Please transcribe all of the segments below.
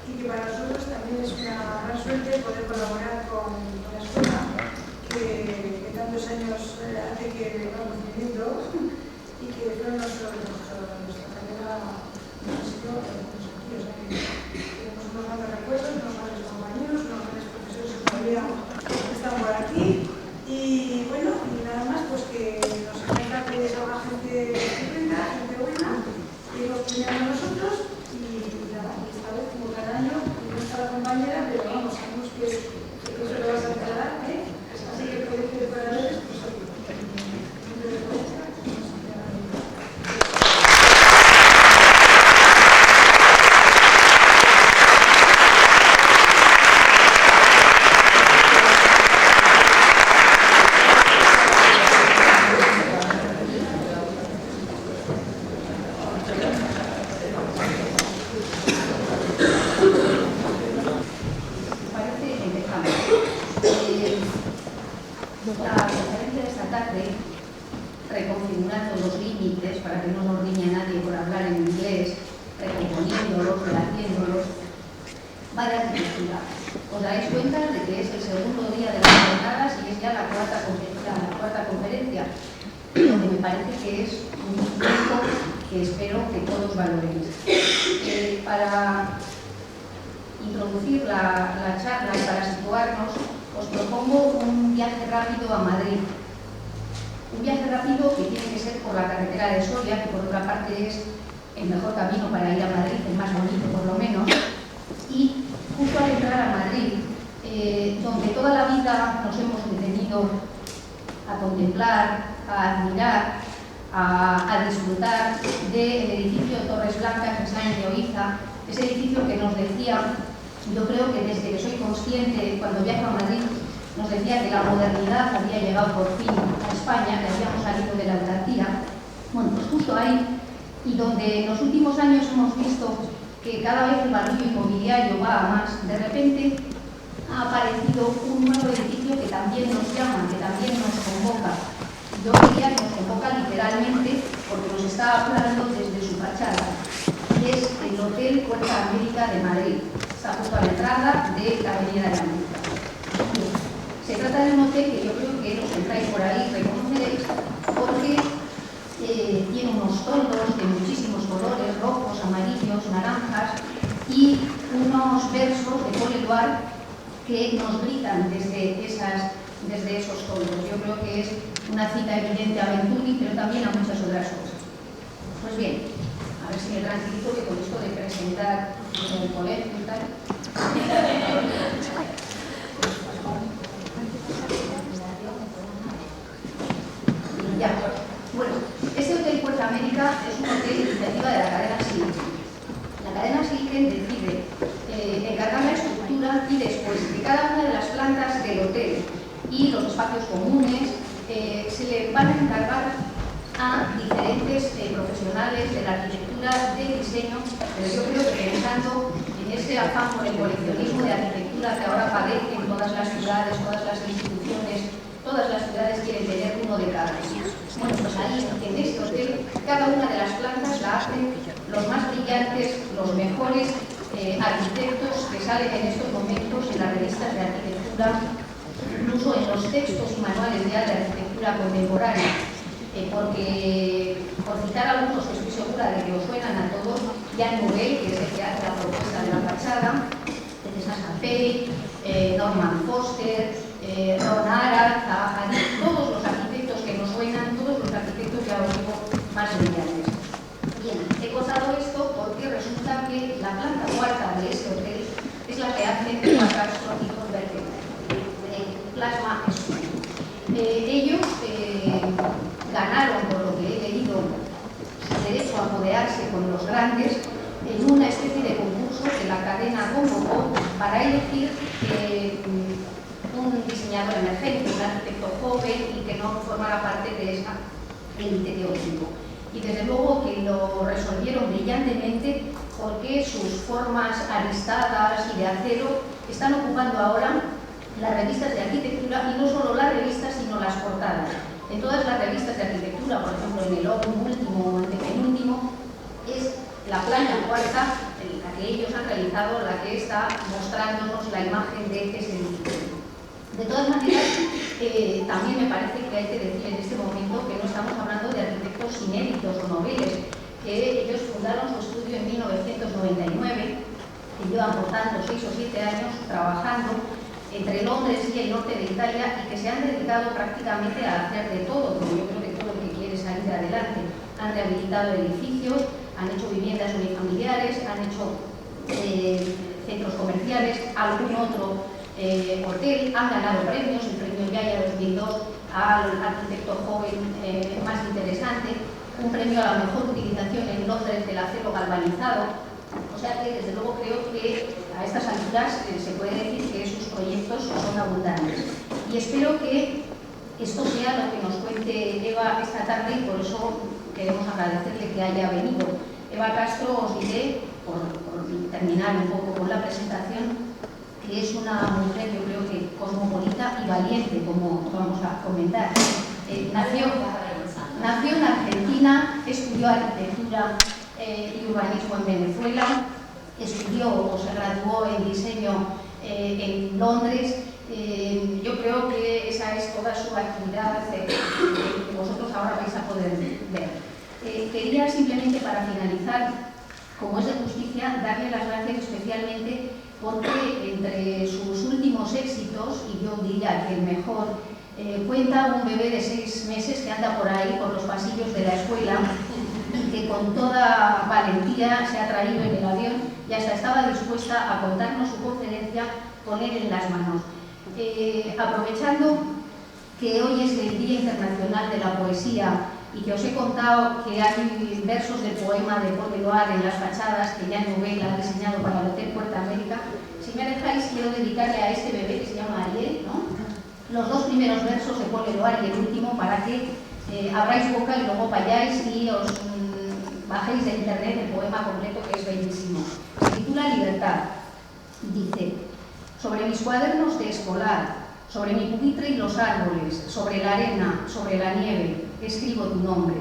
Y que para nosotros también es una gran suerte poder colaborar con la escuela que tantos años hace que vamos viviendo y que fueron nuestra carrera nos ha sido aquí, o sea que tenemos unos grandes recuerdos, unos grandes compañeros, unos grandes profesores que todavía están por aquí y bueno, y nada más pues que nos encanta que salga gente estupenda, gente buena y nos cuidamos nosotros. Esta vez, como cada año, no está la compañera, pero vamos, sabemos que eso lo vas a aclarar, ¿eh? Así que puede que para ver esto. Reconfigurando los límites para que no nos riña nadie por hablar en inglés, recomponiéndolos, rehaciéndolos, va de arquitectura. Os dais cuenta de que es el segundo día de las jornadas y es ya la cuarta conferencia, donde me parece que es un tiempo que espero que todos valoréis. Para introducir la charla y para situarnos, os propongo un viaje rápido a Madrid. Un viaje rápido que tiene que ser por la carretera de Soria, que por otra parte es el mejor camino para ir a Madrid, el más bonito por lo menos, y justo al entrar a Madrid, donde toda la vida nos hemos detenido a contemplar, a admirar, a disfrutar del edificio Torres Blancas en Sáenz de Oiza, ese edificio que nos decía, yo creo que desde que soy consciente, cuando viajo a Madrid, nos decía que la modernidad había llegado por fin a España, que habíamos salido de la autarquía. Bueno, pues justo ahí, y donde en los últimos años hemos visto que cada vez el barullo inmobiliario va a más, de repente ha aparecido un nuevo edificio que también nos llama, que también nos convoca. Yo diría que nos convoca literalmente porque nos está hablando desde su fachada. Y es el Hotel Puerta América de Madrid. Está justo a la entrada de la Avenida de América. Se trata de un hotel que yo creo que los que entráis por ahí reconoceréis porque tiene unos toldos de muchísimos colores, rojos, amarillos, naranjas y unos versos de Paul Éluard que nos gritan desde esos toldos. Yo creo que es una cita evidente a Venturi, pero también a muchas otras cosas. Pues bien, a ver si me tranquilizo que con esto de presentar en el colegio y tal. Ya. Bueno, este Hotel Puerta América es un hotel de iniciativa de la cadena Silken. La cadena Silken decide encargar la estructura y después de cada una de las plantas del hotel y los espacios comunes se le van a encargar a diferentes profesionales de la arquitectura, del diseño, pero yo creo que pensando en ese afán por el coleccionismo de arquitectura que ahora padece en todas las ciudades, todas las instituciones, todas las ciudades quieren tener uno de cada. Bueno, pues ahí en este hotel, cada una de las plantas la hacen los más brillantes, los mejores arquitectos que salen en estos momentos en las revistas de arquitectura, incluso en los textos y manuales ya de arquitectura contemporánea. Porque, por citar algunos que estoy segura de que os suenan a todos, Jan Nouvel, que es el que hace la propuesta de la fachada, Teresa Sapey, Norman Foster, Ron Arad, Zaha Hadid, todos los arquitectos que nos suenan, todos los arquitectos ya os digo más brillantes. Bien, he contado esto porque resulta que la planta cuarta de este hotel es la que hace los catastróficos vertebrados, el plasma escultórico. Ellos ganaron, por lo que he leído, su derecho a codearse con los grandes en una especie de concurso que la cadena convocó para elegir un diseñador emergente, un arquitecto joven y que no formara parte de esa élite teórico. y desde luego que lo resolvieron brillantemente porque sus formas aristadas y de acero están ocupando ahora las revistas de arquitectura, y no solo las revistas sino las portadas. En todas las revistas de arquitectura, por ejemplo en el último o antepenúltimo, es la plana cuarta, la que ellos han realizado, la que está mostrándonos la imagen de ese edificio. De todas maneras, también me parece que hay que decir en este momento que no estamos hablando de arquitectos inéditos o noveles, que ellos fundaron su estudio en 1999, que llevan por tanto 6 o 7 años trabajando entre Londres y el norte de Italia, y que se han dedicado prácticamente a hacer de todo, como yo creo que todo el que quiere salir adelante. Han rehabilitado edificios, han hecho viviendas unifamiliares, han hecho centros comerciales, algún otro hotel, han ganado premios, el premio Yaya 2002 al arquitecto joven más interesante, un premio a la mejor utilización en Londres del acero galvanizado. O sea que desde luego creo que a estas alturas se puede decir que sus proyectos son abundantes. Y espero que esto sea lo que nos cuente Eva esta tarde, y por eso queremos agradecerle que haya venido. Eva Castro, os diré, por terminar un poco con la presentación, que es una mujer, yo creo que cosmopolita y valiente, como vamos a comentar. Nació en Argentina, estudió arquitectura y urbanismo en Venezuela, estudió o se graduó en diseño en Londres. Yo creo que esa es toda su actividad que vosotros ahora vais a poder ver. Quería simplemente, para finalizar, como es de justicia, darle las gracias especialmente porque entre sus últimos éxitos, y yo diría que el mejor, cuenta un bebé de 6 meses que anda por ahí, por los pasillos de la escuela, y que con toda valentía se ha traído en el avión y hasta estaba dispuesta a contarnos su conferencia con él en las manos. Aprovechando que hoy es el Día Internacional de la Poesía y que os he contado que hay versos del poema de Paul Eluard en las fachadas que Jan Nouvel ha diseñado para el Hotel Puerta América, si me dejáis quiero dedicarle a este bebé que se llama Ariel, ¿no?, los 2 primeros versos de Paul Eluard y el último, para que abráis boca y luego vayáis y os bajéis de internet el poema completo, que es bellísimo. Se titula Libertad. Dice: sobre mis cuadernos de escolar, sobre mi pupitre y los árboles, sobre la arena, sobre la nieve, escribo tu nombre.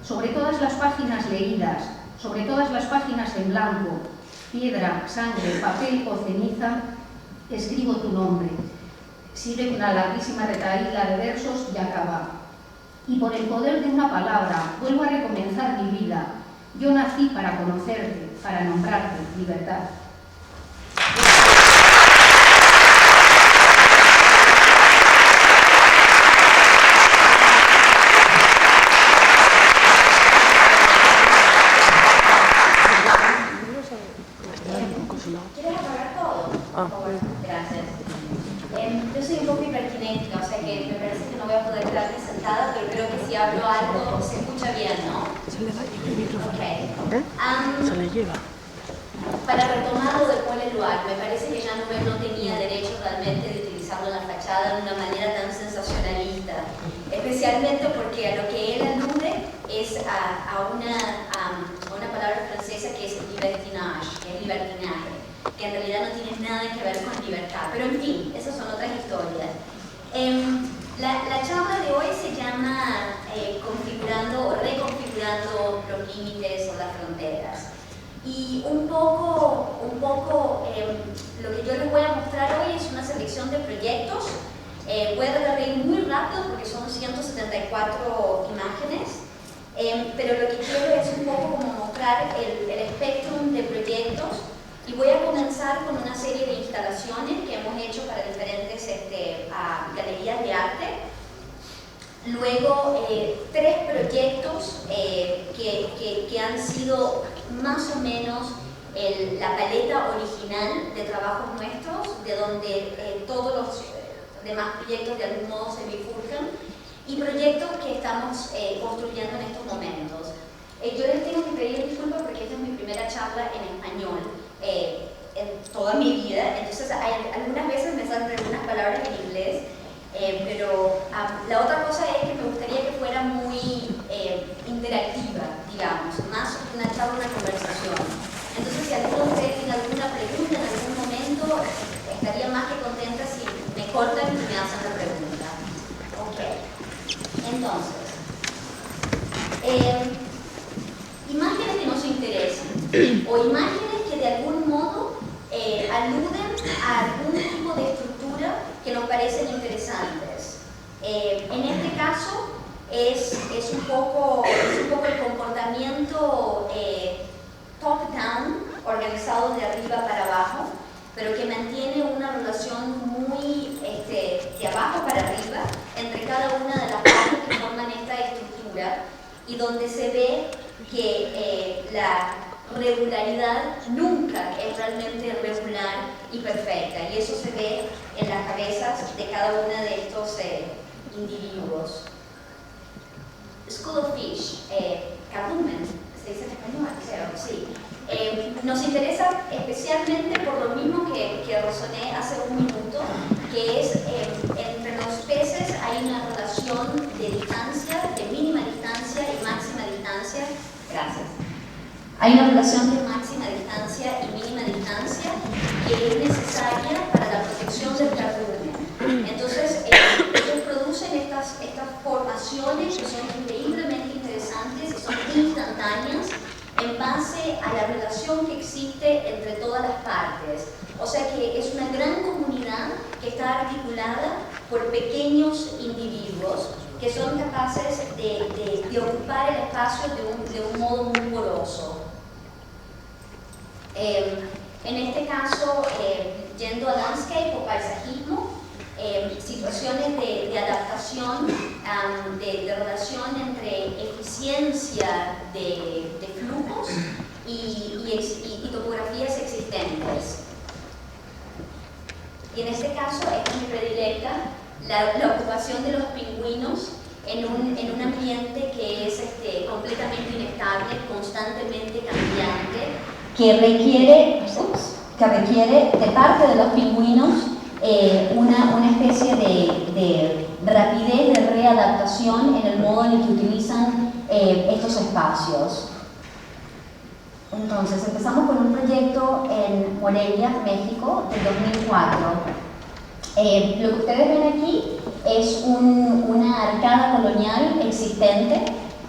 Sobre todas las páginas leídas, sobre todas las páginas en blanco, piedra, sangre, papel o ceniza, escribo tu nombre. Sigue una larguísima retahíla de versos y acaba. Y por el poder de una palabra vuelvo a recomenzar mi vida. Yo nací para conocerte, para nombrarte, libertad. ¿Quieres apagar todo? Gracias. Yo soy un poco hiperkinética, o sea que me parece que no voy a poder quedarme sentada, pero creo que si hablo algo se escucha bien, ¿no? Se le va el micrófono. Ok. Se le lleva. Para retomar lo de Paul Eluard, me parece que Jan Nouvel no tenía derecho realmente de utilizarlo en la fachada de una manera tan sensacionalista, especialmente porque a lo que él alude es a una palabra francesa que es libertinage, que es libertinaje, que en realidad no tiene nada que ver con libertad. Pero en fin, esas son otras historias. La charla de hoy se llama configurando o reconfigurando los límites o las fronteras. Y un poco lo que yo les voy a mostrar hoy es una selección de proyectos. Voy a tratar de ir muy rápido porque son 174 imágenes, pero lo que quiero es un poco como mostrar el espectrum de proyectos. Y voy a comenzar con una serie de instalaciones que hemos hecho para diferentes galerías de arte. Luego, 3 proyectos que han sido más o menos la paleta original de trabajos nuestros, de donde todos los demás proyectos de algún modo se bifurcan, y proyectos que estamos construyendo en estos momentos. Yo les tengo que pedir disculpas porque esta es mi primera charla en español en toda mi vida, entonces algunas veces me salen algunas palabras en inglés, pero la otra cosa es que me gustaría que fuera muy digamos, más una charla, una conversación. Entonces, si alguno de ustedes tiene alguna pregunta en algún momento, estaría más que contenta si me cortan y me hacen la pregunta. Ok. Entonces, imágenes que nos interesan o imágenes que de algún modo aluden a algún tipo de estructura que nos parecen interesantes. En este caso es un poco el comportamiento top-down, organizado de arriba para abajo, pero que mantiene una relación muy de abajo para arriba entre cada una de las partes que forman esta estructura, y donde se ve que la regularidad nunca es realmente regular y perfecta, y eso se ve en las cabezas de cada uno de estos individuos. School of Fish, cardumen, ¿se dice en español? Sí. Nos interesa especialmente por lo mismo que razoné hace un minuto, que es entre los peces hay una relación de distancia, de mínima distancia y máxima distancia. Gracias. Hay una relación de máxima distancia y mínima distancia que es necesaria para la protección del cardumen. Entonces, ellos producen estas formaciones que son increíblemente interesantes, que son instantáneas, en base a la relación que existe entre todas las partes. O sea que es una gran comunidad que está articulada por pequeños individuos que son capaces de ocupar el espacio de un modo muy poroso. En este caso, yendo a landscape o paisajismo, situaciones de adaptación, de relación entre eficiencia de flujos y topografías existentes. Y en este caso, esta es mi predilecta, la ocupación de los pingüinos en un ambiente que es completamente inestable, constantemente cambiante, que requiere de parte de los pingüinos una especie de rapidez de readaptación en el modo en el que utilizan estos espacios. Entonces, empezamos con un proyecto en Morelia, México, del 2004. Lo que ustedes ven aquí es una arcada colonial existente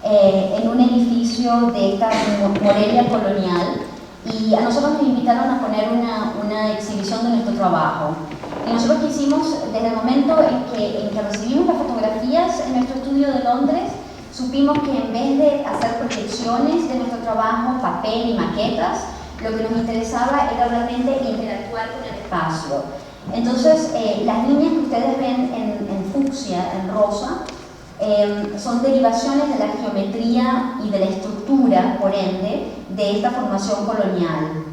en un edificio de esta Morelia colonial, y a nosotros nos invitaron a poner una exhibición de nuestro trabajo. Y nosotros que hicimos, desde el momento en que recibimos las fotografías en nuestro estudio de Londres, supimos que en vez de hacer proyecciones de nuestro trabajo, papel y maquetas, lo que nos interesaba era realmente interactuar con el espacio. Entonces, las líneas que ustedes ven en fucsia, en rosa, son derivaciones de la geometría y de la estructura, por ende, de esta formación colonial.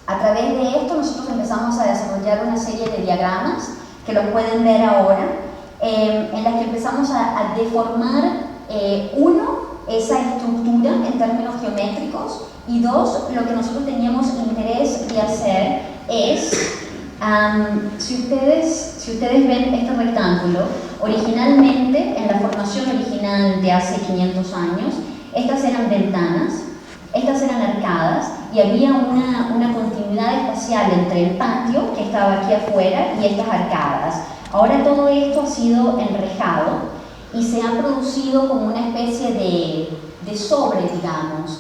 A través de esto nosotros empezamos a desarrollar una serie de diagramas, que los pueden ver ahora, en las que empezamos a deformar, uno, esa estructura en términos geométricos, y dos, lo que nosotros teníamos interés de hacer es, si ustedes ven este rectángulo, originalmente, en la formación original de hace 500 años, estas eran ventanas, estas eran arcadas, y había una continuidad espacial entre el patio, que estaba aquí afuera, y estas arcadas. Ahora todo esto ha sido enrejado y se ha producido como una especie de sobre, digamos,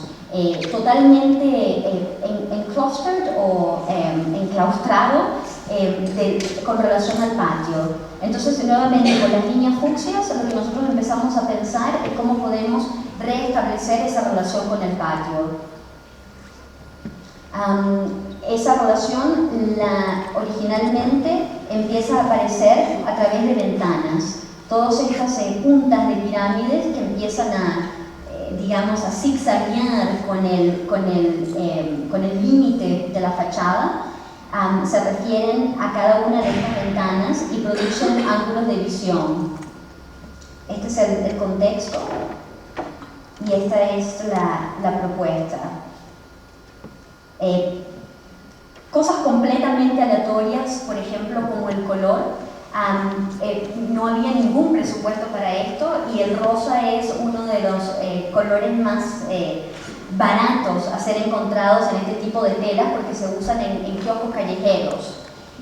totalmente enclaustrado o enclaustrado con relación al patio. Entonces, nuevamente, con las líneas fucsias, lo que nosotros empezamos a pensar es cómo podemos restablecer esa relación con el patio. Esa relación originalmente empieza a aparecer a través de ventanas. Todas estas puntas de pirámides que empiezan digamos, a zigzaguear con el límite de la fachada, se refieren a cada una de estas ventanas y producen ángulos de visión. Este es el contexto y esta es la propuesta. Cosas completamente aleatorias, por ejemplo, como el color. no había ningún presupuesto para esto y el rosa es uno de los colores más baratos a ser encontrados en este tipo de telas porque se usan en kioscos callejeros.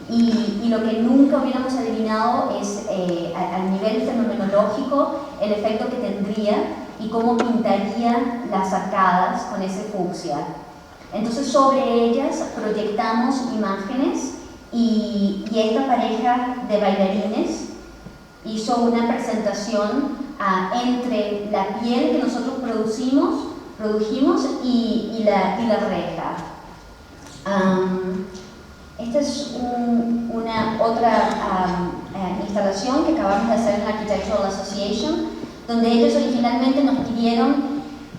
Y lo que nunca hubiéramos adivinado es al nivel fenomenológico el efecto que tendría y cómo pintaría las arcadas con ese fucsia. Entonces sobre ellas proyectamos imágenes y esta pareja de bailarines hizo una presentación entre la piel que nosotros produjimos y la reja. Esta es una otra instalación que acabamos de hacer en la Architectural Association, donde ellos originalmente nos pidieron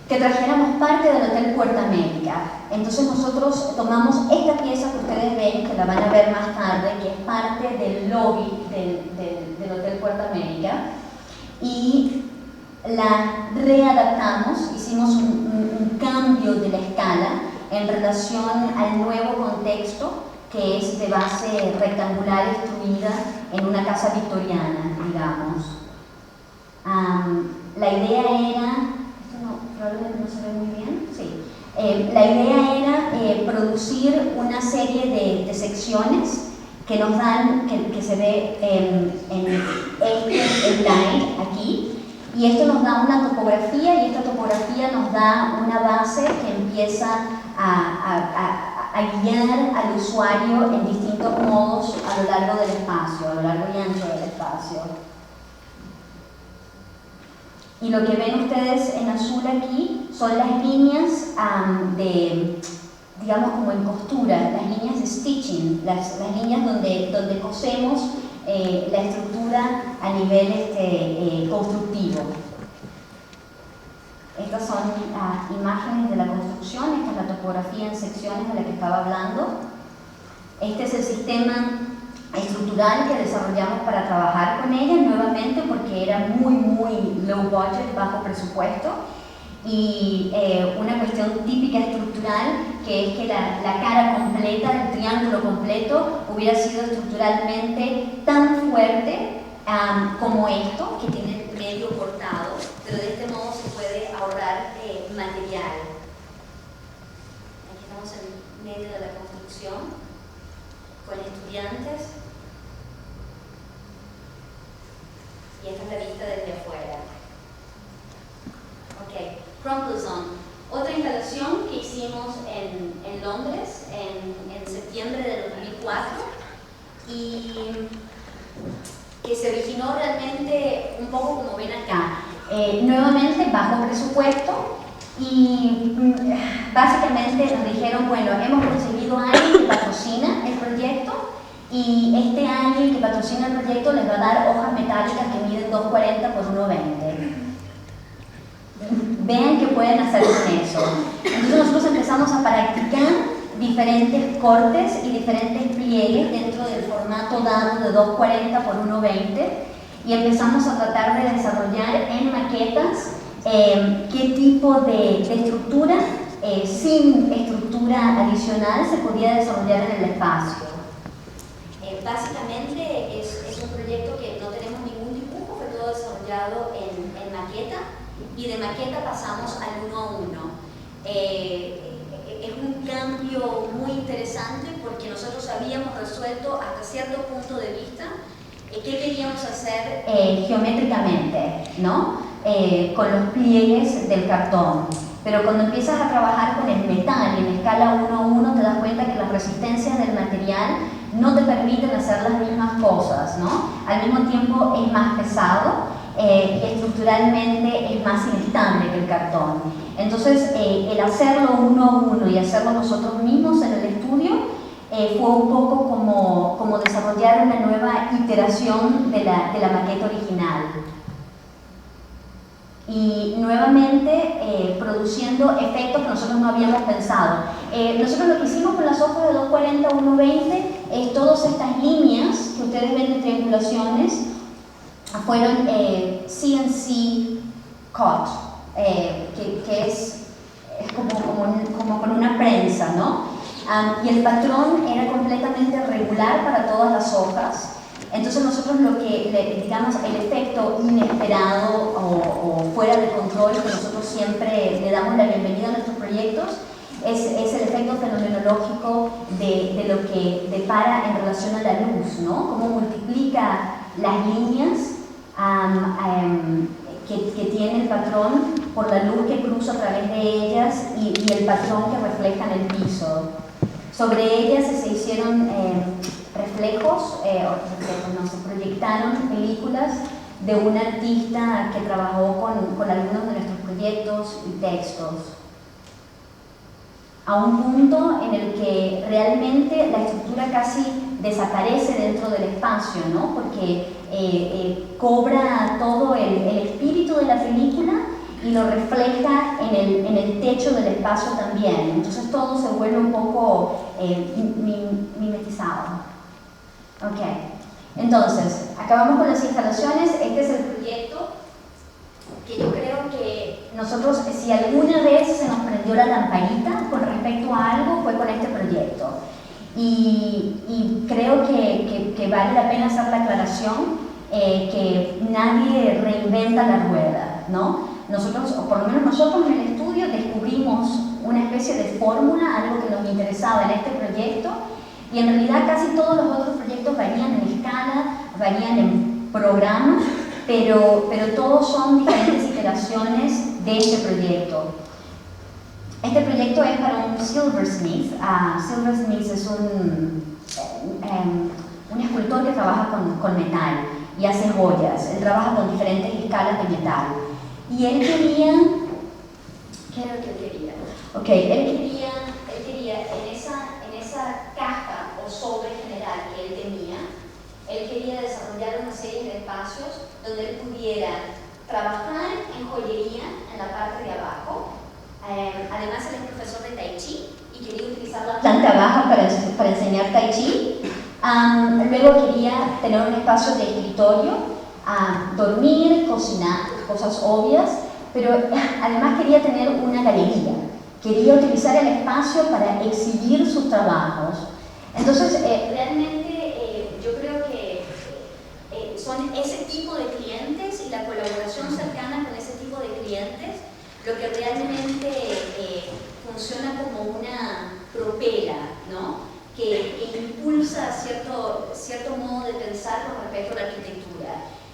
que trajéramos parte del Hotel Puerto América. Entonces nosotros tomamos esta pieza que ustedes ven, que la van a ver más tarde, que es parte del lobby del Hotel Puerto América, y la readaptamos, hicimos un cambio de la escala en relación al nuevo contexto, que es de base rectangular extruida en una casa victoriana, digamos. La idea era, esto probablemente no se ve muy bien, sí. La idea era producir una serie de secciones que nos dan, que se ve en este slide aquí, y esto nos da una topografía y esta topografía nos da una base que empieza a guiar al usuario en distintos modos a lo largo del espacio, a lo largo y ancho del espacio. Y lo que ven ustedes en azul aquí son las líneas digamos como en costura, las líneas de stitching, las líneas donde cosemos la estructura a nivel constructivo. Estas son imágenes de la construcción, esta es la topografía en secciones de la que estaba hablando. Este es el sistema estructural que desarrollamos para trabajar con ella, nuevamente porque era muy low budget, bajo presupuesto, y una cuestión típica estructural que es que la cara completa, el triángulo completo, hubiera sido estructuralmente tan fuerte como esto, que tiene medio cortado, pero de este modo se puede ahorrar material. Aquí estamos en medio de la construcción con estudiantes y esta es la vista desde afuera. Ok, Crumple Zone. Otra instalación que hicimos en Londres en septiembre de 2004 y que se originó realmente un poco como ven acá. Nuevamente bajo presupuesto y básicamente nos dijeron, bueno, hemos conseguido a alguien que patrocina el proyecto y este alguien que patrocina el proyecto les va a dar hojas metálicas que miden 2,40 por 1,20. Vean qué pueden hacer con eso. Entonces nosotros empezamos a practicar diferentes cortes y diferentes pliegues dentro del formato dado de 2,40 por 1,20 y empezamos a tratar de desarrollar en maquetas qué tipo de estructura sin estructura adicional se podía desarrollar en el espacio. Básicamente es un proyecto que no tenemos ningún dibujo, fue todo desarrollado en maqueta y de maqueta pasamos al 1 a 1. Es un cambio muy interesante porque nosotros habíamos resuelto hasta cierto punto de vista qué queríamos hacer geométricamente, ¿no? Con los pliegues del cartón. Pero cuando empiezas a trabajar con el metal y en escala 1 a 1 te das cuenta que las resistencias del material no te permiten hacer las mismas cosas, ¿no? Al mismo tiempo es más pesado y estructuralmente es más inestable que el cartón. Entonces, el hacerlo 1 a 1 y hacerlo nosotros mismos en el estudio fue un poco como desarrollar una nueva iteración de la maqueta original. Y nuevamente produciendo efectos que nosotros no habíamos pensado. Nosotros lo que hicimos con las hojas de 2,40 a 1,20 es todas estas líneas que ustedes ven de triangulaciones fueron CNC cut, que es como con una prensa, ¿no? Y el patrón era completamente regular para todas las hojas. Entonces nosotros lo que, digamos, el efecto inesperado o fuera de control que nosotros siempre le damos la bienvenida a nuestros proyectos es el efecto fenomenológico de lo que depara en relación a la luz, ¿no? Cómo multiplica las líneas que tiene el patrón por la luz que cruza a través de ellas y el patrón que refleja en el piso. Sobre ellas se hicieron reflejos, no, se proyectaron películas de un artista que trabajó con algunos de nuestros proyectos y textos, a un punto en el que realmente la estructura casi desaparece dentro del espacio, ¿no? Porque cobra todo el espíritu de la película y lo refleja en el techo del espacio también. Entonces todo se vuelve un poco mimetizado. Ok, entonces, acabamos con las instalaciones. Este es el proyecto que yo creo que nosotros, si alguna vez se nos prendió la lamparita con respecto a algo, fue con este proyecto. Y creo que vale la pena hacer la aclaración que nadie reinventa la rueda, ¿no? Nosotros, o por lo menos nosotros en el estudio, descubrimos una especie de fórmula, algo que nos interesaba en este proyecto, y en realidad casi todos los otros proyectos varían en escala, varían en programa, pero todos son diferentes iteraciones de este proyecto. Este proyecto es para un silversmith. Silversmith es un escultor que trabaja con metal y hace joyas. Él trabaja con diferentes escalas de metal. Y él quería... ¿Qué era lo que él quería? Ok, él quería en esa caja o sobre general que él tenía, él quería desarrollar una serie de espacios donde él pudiera trabajar en joyería en la parte de abajo. Además, él es profesor de Tai Chi y quería utilizar la planta baja para enseñar Tai Chi. Luego quería tener un espacio de escritorio, dormir, cocinar, cosas obvias, pero además quería tener una galería. Quería utilizar el espacio para exhibir sus trabajos. Entonces, realmente yo creo que son ese tipo de clientes y la colaboración cercana con ese tipo de clientes lo que realmente funciona como una propela, ¿no? Que impulsa cierto modo de pensar con respecto a la arquitectura.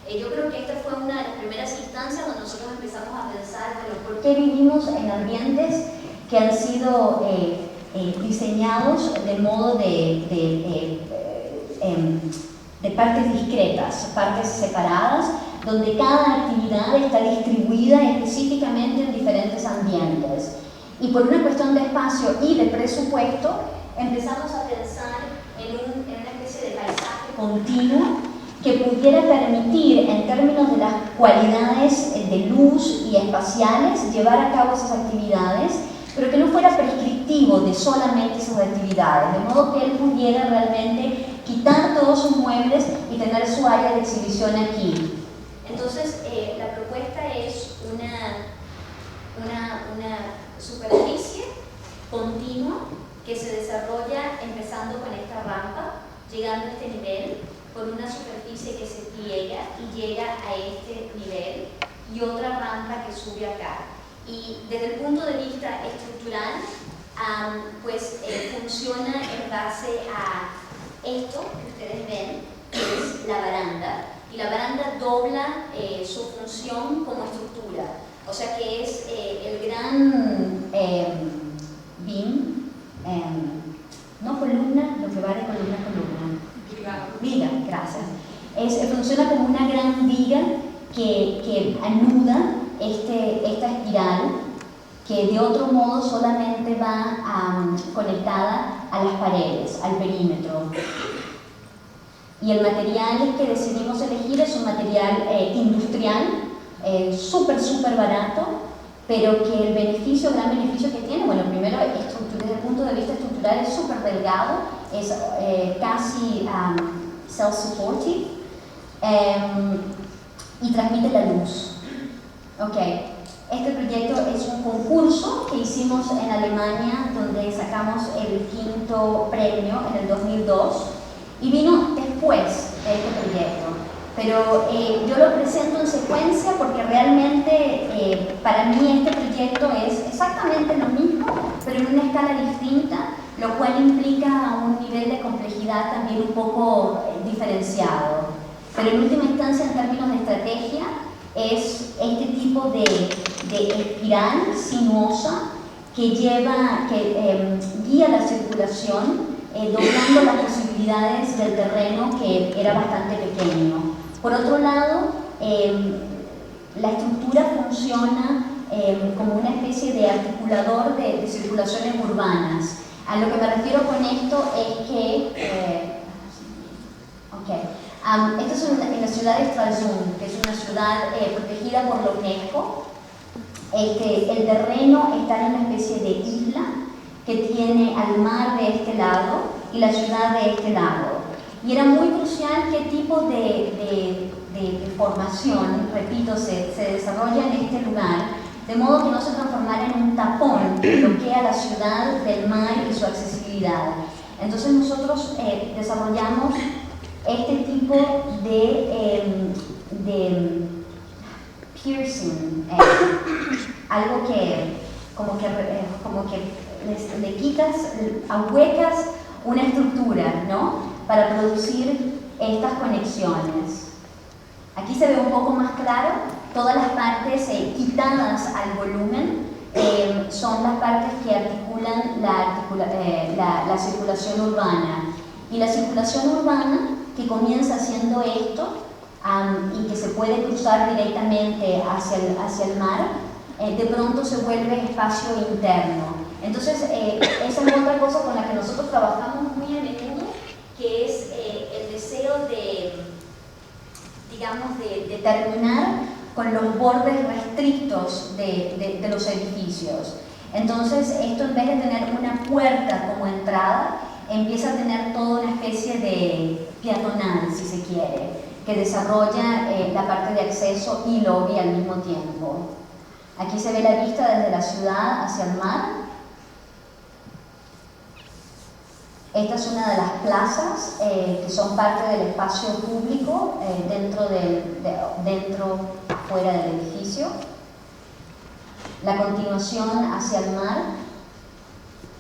Yo creo que esta fue una de las primeras instancias donde nosotros empezamos a pensar, bueno, ¿por qué vivimos en ambientes que han sido diseñados de modo de partes discretas, partes separadas, donde cada actividad está distribuida específicamente en diferentes ambientes? Y por una cuestión de espacio y de presupuesto, empezamos a pensar en una especie de paisaje continuo que pudiera permitir, en términos de las cualidades de luz y espaciales, llevar a cabo esas actividades, pero que no fuera prescriptivo de solamente esas actividades, de modo que él pudiera realmente quitar todos sus muebles y tener su área de exhibición aquí. Entonces, la propuesta es una superficie continua que se desarrolla empezando con esta rampa, llegando a este nivel, con una superficie que se pliega y llega a este nivel, y otra rampa que sube acá. Y desde el punto de vista estructural, pues funciona en base a esto que ustedes ven, que es la baranda, y la baranda dobla su función como estructura, o sea que es el gran beam, no columna, lo que va de columna a columna, viga, gracias. Funciona como una gran viga que anuda esta espiral, que de otro modo solamente va conectada a las paredes, al perímetro. Y el material que decidimos elegir es un material industrial, súper barato, pero que el gran beneficio que tiene, bueno, primero desde el punto de vista estructural es súper delgado, es casi self-supportive y transmite la luz. Ok, este proyecto es un concurso que hicimos en Alemania, donde sacamos el 5º premio en el 2002, y vino después este proyecto. Pero yo lo presento en secuencia porque realmente para mí este proyecto es exactamente lo mismo, pero en una escala distinta, lo cual implica un nivel de complejidad también un poco diferenciado. Pero en última instancia, en términos de estrategia, es este tipo de espiral sinuosa que guía la circulación, doblando las posibilidades del terreno que era bastante pequeño. Por otro lado, la estructura funciona como una especie de articulador de circulaciones urbanas. A lo que me refiero con esto es que esto es en la ciudad de Stralsund, que es una ciudad protegida por la UNESCO. El terreno está en una especie de isla que tiene al mar de este lado y la ciudad de este lado. Y era muy crucial qué tipo de formación, repito, se desarrolla en este lugar, de modo que no se transformara en un tapón que bloquea la ciudad del mar y su accesibilidad. Entonces nosotros desarrollamos este tipo de piercing, algo que como que le quitas, ahuecas una estructura, ¿no? Para producir estas conexiones. Aquí se ve un poco más claro, todas las partes quitadas al volumen son las partes que articulan la circulación urbana. Y la circulación urbana, que comienza haciendo esto y que se puede cruzar directamente hacia el mar, de pronto se vuelve espacio interno. Entonces, esa es otra cosa con la que nosotros trabajamos muy a menudo, que es el deseo de terminar con los bordes restrictos de los edificios. Entonces, esto en vez de tener una puerta como entrada, empieza a tener toda una especie de peatonal, si se quiere, que desarrolla la parte de acceso y lobby al mismo tiempo. Aquí se ve la vista desde la ciudad hacia el mar. Esta es una de las plazas que son parte del espacio público afuera del edificio. La continuación hacia el mar.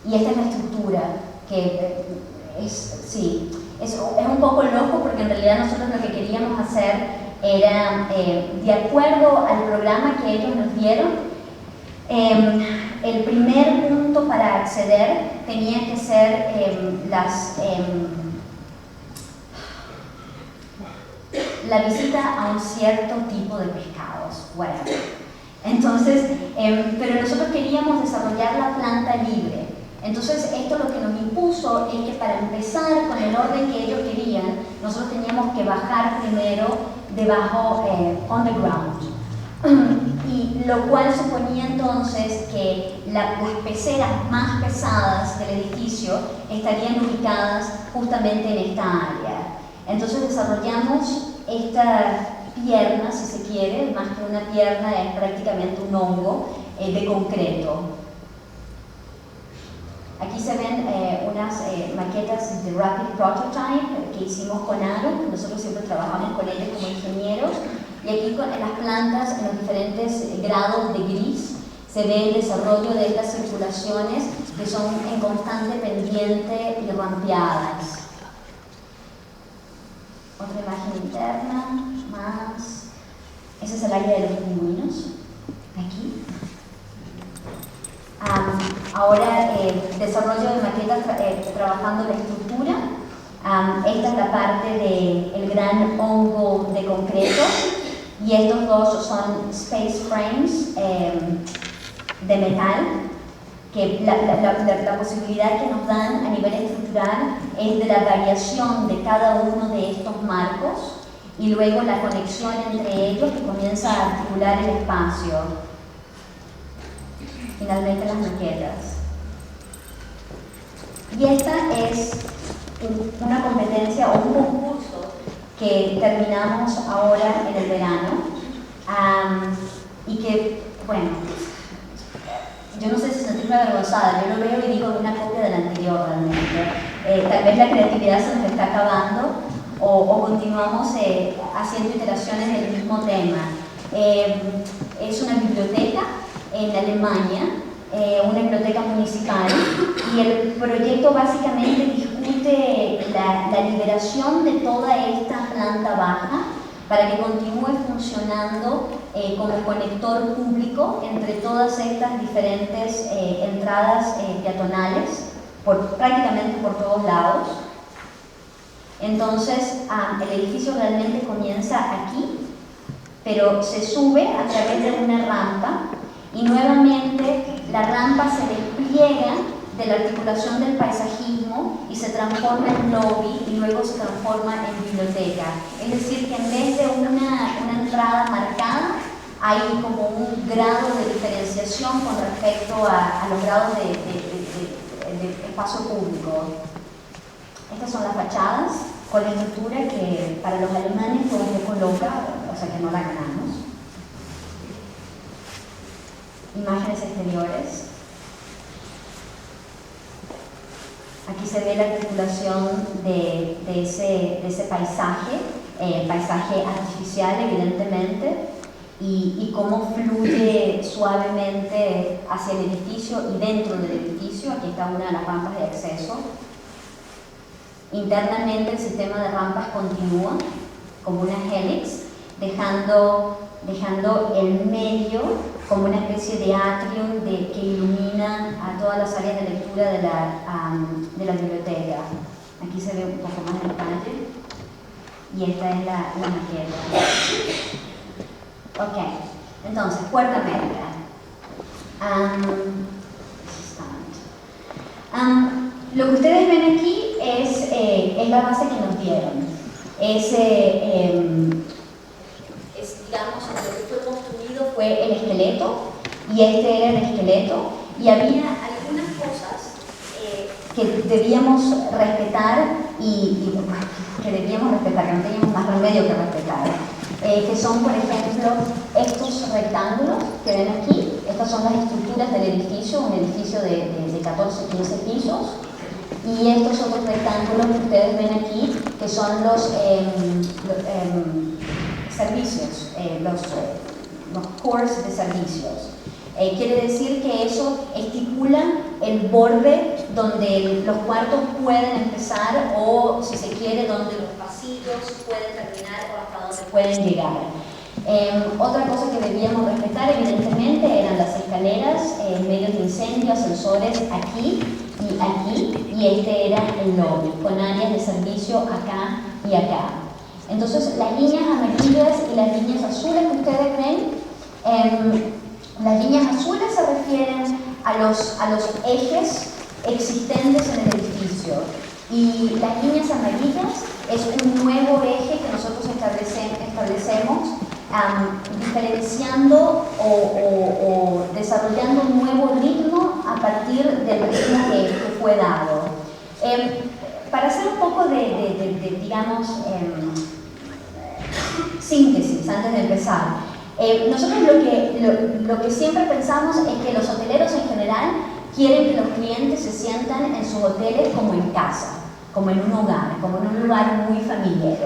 Y esta es la estructura, que es un poco loco porque en realidad nosotros lo que queríamos hacer era, de acuerdo al programa que ellos nos dieron, el primer punto para acceder tenía que ser la visita a un cierto tipo de pescados, whatever. Entonces, pero nosotros queríamos desarrollar la planta libre. Entonces, esto lo que nos impuso es que para empezar con el orden que ellos querían, nosotros teníamos que bajar primero debajo, on the ground. Y lo cual suponía entonces que las peceras más pesadas del edificio estarían ubicadas justamente en esta área. Entonces desarrollamos esta pierna, si se quiere, más que una pierna, es prácticamente un hongo de concreto. Aquí se ven unas maquetas de Rapid Prototype que hicimos con Aaron. Nosotros siempre trabajamos con ellos como ingenieros. Y aquí con las plantas en los diferentes grados de gris se ve el desarrollo de estas circulaciones que son en constante pendiente y rampeadas. Otra imagen interna, más. Ese es el área de los pingüinos, aquí. Ahora desarrollo de maquetas trabajando la estructura. Esta es la parte del gran hongo de concreto. Y estos dos son space frames de metal, que la posibilidad que nos dan a nivel estructural es de la variación de cada uno de estos marcos y luego la conexión entre ellos que comienza a articular el espacio. Finalmente las maquetas. Y esta es una competencia o un concurso que terminamos ahora en el verano y que, bueno, yo no sé si sentirme avergonzada, yo lo veo y digo una copia del anterior realmente. Tal vez la creatividad se nos está acabando o o continuamos haciendo iteraciones del mismo tema. Es una biblioteca en Alemania, una biblioteca municipal, y el proyecto básicamente discute la liberación de toda esta planta baja para que continúe funcionando como conector público entre todas estas diferentes entradas peatonales, prácticamente por todos lados. Entonces, el edificio realmente comienza aquí, pero se sube a través de una rampa y nuevamente la rampa se despliega de la articulación del paisajismo y se transforma en lobby y luego se transforma en biblioteca. Es decir, que en vez de una entrada marcada, hay como un grado de diferenciación con respecto a los grados de espacio público. Estas son las fachadas con la estructura que para los alemanes fue un poco loca, o sea que no la ganamos. Imágenes exteriores. Aquí se ve la articulación de ese paisaje, paisaje artificial evidentemente, y cómo fluye suavemente hacia el edificio y dentro del edificio. Aquí está una de las rampas de acceso. Internamente el sistema de rampas continúa como una hélix, dejando el medio como una especie de atrium que ilumina a todas las áreas de lectura de la biblioteca. Aquí se ve un poco más el detalle y esta es la maqueta. Ok, entonces, puerta médica. Lo que ustedes ven aquí es la base que nos dieron. Digamos, lo que fue construido fue el esqueleto, y este era el esqueleto, y había algunas cosas que debíamos respetar que no teníamos más remedio que respetar, que son, por ejemplo, estos rectángulos que ven aquí. Estas son las estructuras del edificio, un edificio de 14, 15 pisos, y estos otros rectángulos que ustedes ven aquí, que son los servicios, los cores de servicios. Quiere decir que eso estipula el borde donde los cuartos pueden empezar, o si se quiere, donde los pasillos pueden terminar o hasta donde pueden llegar. Otra cosa que debíamos respetar evidentemente eran las escaleras, medios de incendio, ascensores aquí y aquí, y este era el lobby con áreas de servicio acá y acá. Entonces, las líneas amarillas y las líneas azules que ustedes ven, las líneas azules se refieren a los ejes existentes en el edificio, y las líneas amarillas es un nuevo eje que nosotros establecemos, diferenciando o desarrollando un nuevo ritmo a partir del ritmo que fue dado. Para hacer un poco digamos, síntesis antes de empezar, nosotros lo que siempre pensamos es que los hoteleros en general quieren que los clientes se sientan en sus hoteles como en casa, como en un hogar, como en un lugar muy familiar.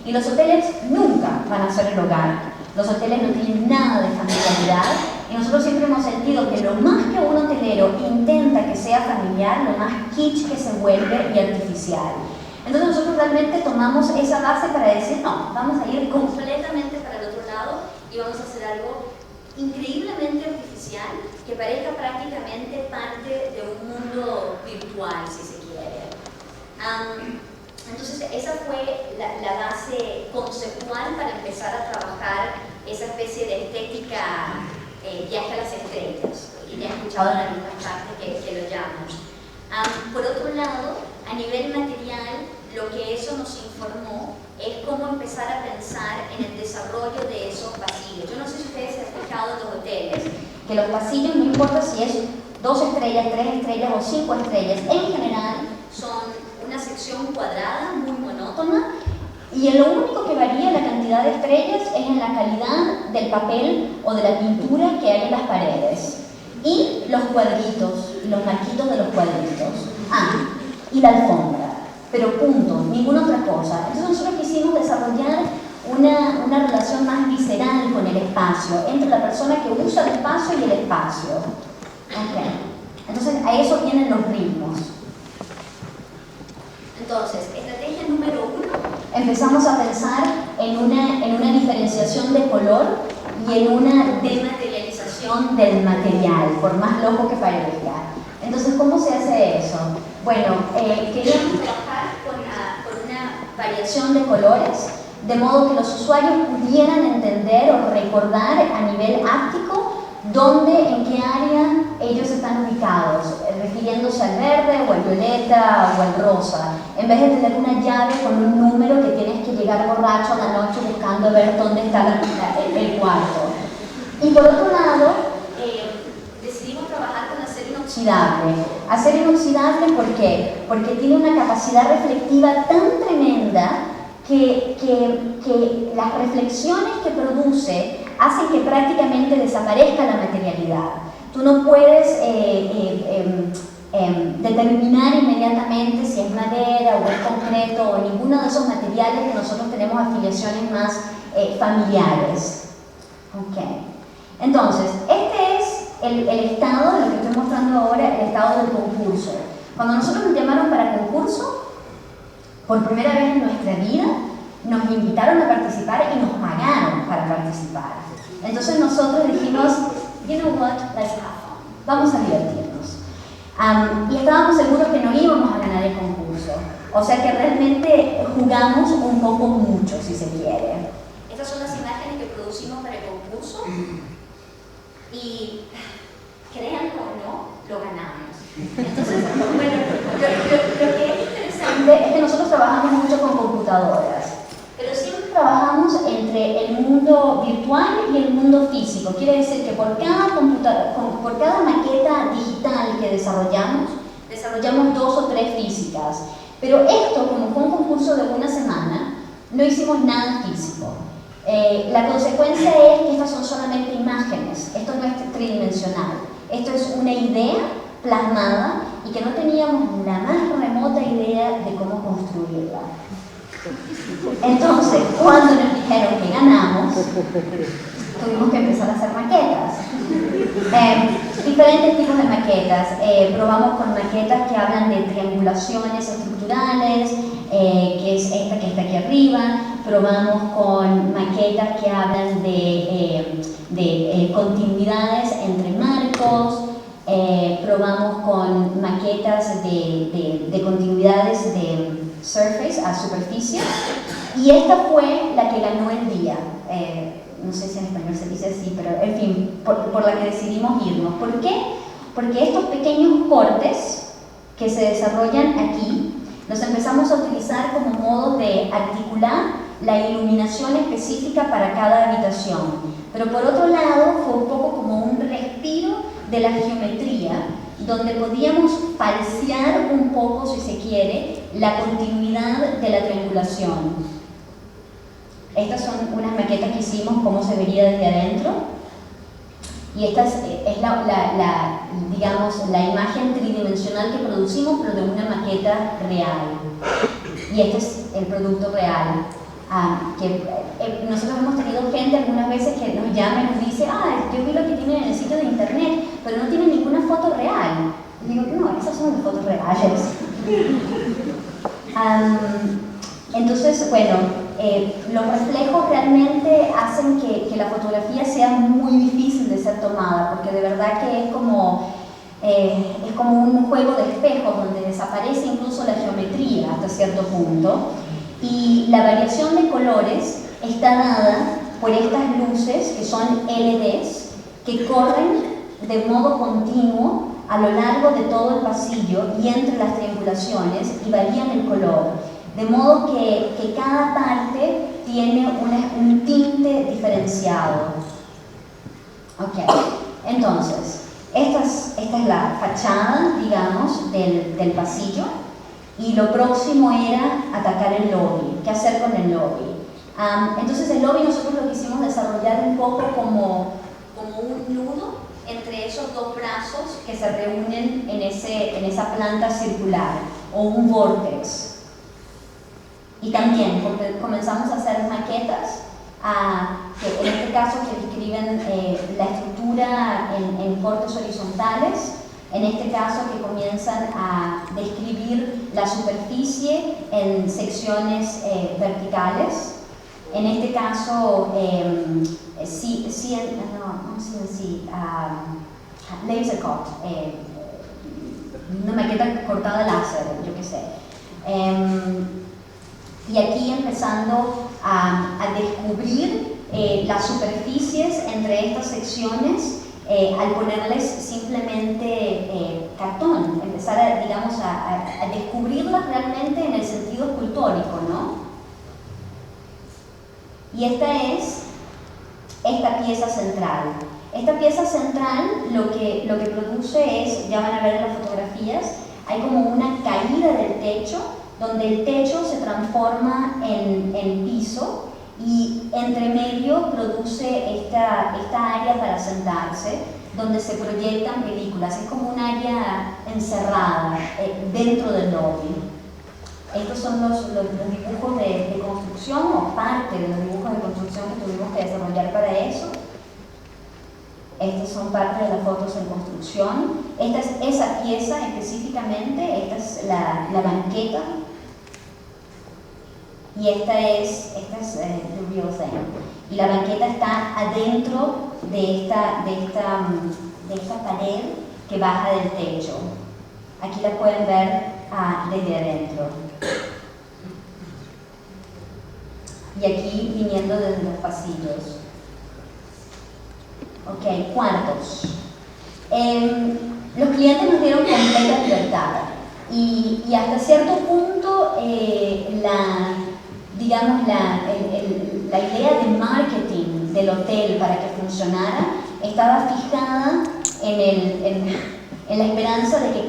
Y los hoteles nunca van a ser el hogar. Los hoteles no tienen nada de familiaridad, y nosotros siempre hemos sentido que lo más que un hotelero intenta que sea familiar, lo más kitsch que se vuelve y artificial. Entonces nosotros realmente tomamos esa base para decir, no, vamos a ir completamente para el otro lado y vamos a hacer algo increíblemente artificial que parezca prácticamente parte de un mundo virtual, si se quiere. Entonces esa fue la base conceptual para empezar a trabajar esa especie de estética viaje a las estrellas, y ya he escuchado en algunas partes que lo llaman. Por otro lado, a nivel material, lo que eso nos informó es cómo empezar a pensar en el desarrollo de esos pasillos. Yo no sé si ustedes se han fijado en los hoteles, que los pasillos, no importa si es 2 estrellas, 3 estrellas o 5 estrellas, en general son una sección cuadrada, muy monótona, y lo único que varía la cantidad de estrellas es en la calidad del papel o de la pintura que hay en las paredes, y los cuadritos, los marquitos de los cuadritos. Y la alfombra. pero punto, ninguna otra cosa. Entonces nosotros quisimos desarrollar una relación más visceral con el espacio, entre la persona que usa el espacio y el espacio. Okay. Entonces a eso vienen los ritmos. Entonces, estrategia número 1. Empezamos a pensar en una diferenciación de color y en una dematerialización del material, por más loco que parezca. Entonces, ¿cómo se hace eso? Bueno, queríamos trabajar con una variación de colores, de modo que los usuarios pudieran entender o recordar a nivel áptico dónde, en qué área ellos están ubicados, refiriéndose al verde o al violeta o al rosa, en vez de tener una llave con un número que tienes que llegar borracho a la noche buscando ver dónde está el cuarto. Y por otro lado, decidimos trabajar con acero inoxidable. Acero inoxidable, ¿por qué? Porque tiene una capacidad reflectiva tan tremenda que las reflexiones que produce hacen que prácticamente desaparezca la materialidad. Tú no puedes determinar inmediatamente si es madera o es concreto o ninguno de esos materiales que nosotros tenemos afiliaciones más familiares. Okay. Entonces, este es el estado de lo que estoy mostrando ahora, el estado del concurso. Cuando nosotros nos llamaron para concurso, por primera vez en nuestra vida, nos invitaron a participar y nos pagaron para participar. Entonces nosotros dijimos, you know what, let's have fun. Vamos a divertirnos. Y estábamos seguros que no íbamos a ganar el concurso. O sea que realmente jugamos un poco mucho, si se quiere. Estas son las imágenes que producimos para el concurso y, créanlo o no, lo ganamos. Entonces, bueno, lo que es interesante es que nosotros trabajamos mucho con computadoras, pero siempre trabajamos entre el mundo virtual y el mundo físico. Quiere decir que por cada maqueta digital que desarrollamos 2 o 3 físicas. Pero esto, como fue un concurso de una semana, no hicimos nada físico. La consecuencia es que estas son solamente imágenes, esto no es tridimensional, esto es una idea plasmada y que no teníamos la más remota idea de cómo construirla. Entonces, cuando nos dijeron que ganamos, tuvimos que empezar a hacer maquetas. Diferentes tipos de maquetas. Probamos con maquetas que hablan de triangulaciones estructurales, que es esta que está aquí arriba. Probamos con maquetas que hablan de continuidades entre marcos. Probamos con maquetas de continuidades de surface a superficie, y esta fue la que ganó el día. No sé si en español se dice así, pero en fin, por la que decidimos irnos. ¿Por qué? Porque estos pequeños cortes que se desarrollan aquí los empezamos a utilizar como modo de articular la iluminación específica para cada habitación. Pero por otro lado fue un poco como un respiro de la geometría, donde podíamos falsear un poco, si se quiere, la continuidad de la triangulación. Estas son unas maquetas que hicimos, cómo se vería desde adentro. Y esta es digamos, la imagen tridimensional que producimos, pero de una maqueta real. Y este es el producto real. Nosotros hemos tenido gente algunas veces que nos llama y nos dice, yo vi lo que tienen en el sitio de internet, pero no tiene ninguna foto real. Y digo, no, esas son las fotos reales. Entonces, bueno, los reflejos realmente hacen que la fotografía sea muy difícil de ser tomada, porque de verdad que es como un juego de espejos donde desaparece incluso la geometría hasta cierto punto, y la variación de colores está dada por estas luces que son LEDs que corren de modo continuo a lo largo de todo el pasillo y entre las triangulaciones y varían el color, de modo que cada parte tiene un tinte diferenciado. Ok, entonces, esta es la fachada, digamos, del pasillo, y lo próximo era atacar el lobby. ¿Qué hacer con el lobby? Entonces el lobby nosotros lo quisimos desarrollar un poco como un nudo entre esos 2 brazos que se reúnen en esa planta circular, o un vórtex. Y también comenzamos a hacer maquetas, que en este caso que describen la estructura en cortes horizontales, en este caso que comienzan a describir la superficie en secciones verticales. En este caso, laser cut, una maqueta cortada láser, yo qué sé. Y aquí empezando a descubrir las superficies entre estas secciones al ponerles simplemente cartón, empezar a, digamos, a descubrirlas realmente en el sentido escultórico, ¿no? Y esta es esta pieza central. Esta pieza central lo que produce es, ya van a ver en las fotografías, hay como una caída del techo, donde el techo se transforma en piso y entre medio produce esta área para sentarse, donde se proyectan películas. Es como un área encerrada dentro del lobby. Estos son los dibujos de construcción o parte de los dibujos de construcción que tuvimos que desarrollar para eso. Estas son parte de las fotos en construcción. Esta es esa pieza específicamente, esta es la banqueta. Y esta es the real thing. Y la banqueta está adentro de esta pared que baja del techo. Aquí la pueden ver desde adentro. Y aquí viniendo desde los pasillos. Ok, cuartos. Los clientes nos dieron completa libertad y hasta cierto punto la idea de marketing del hotel para que funcionara estaba fijada en la esperanza de que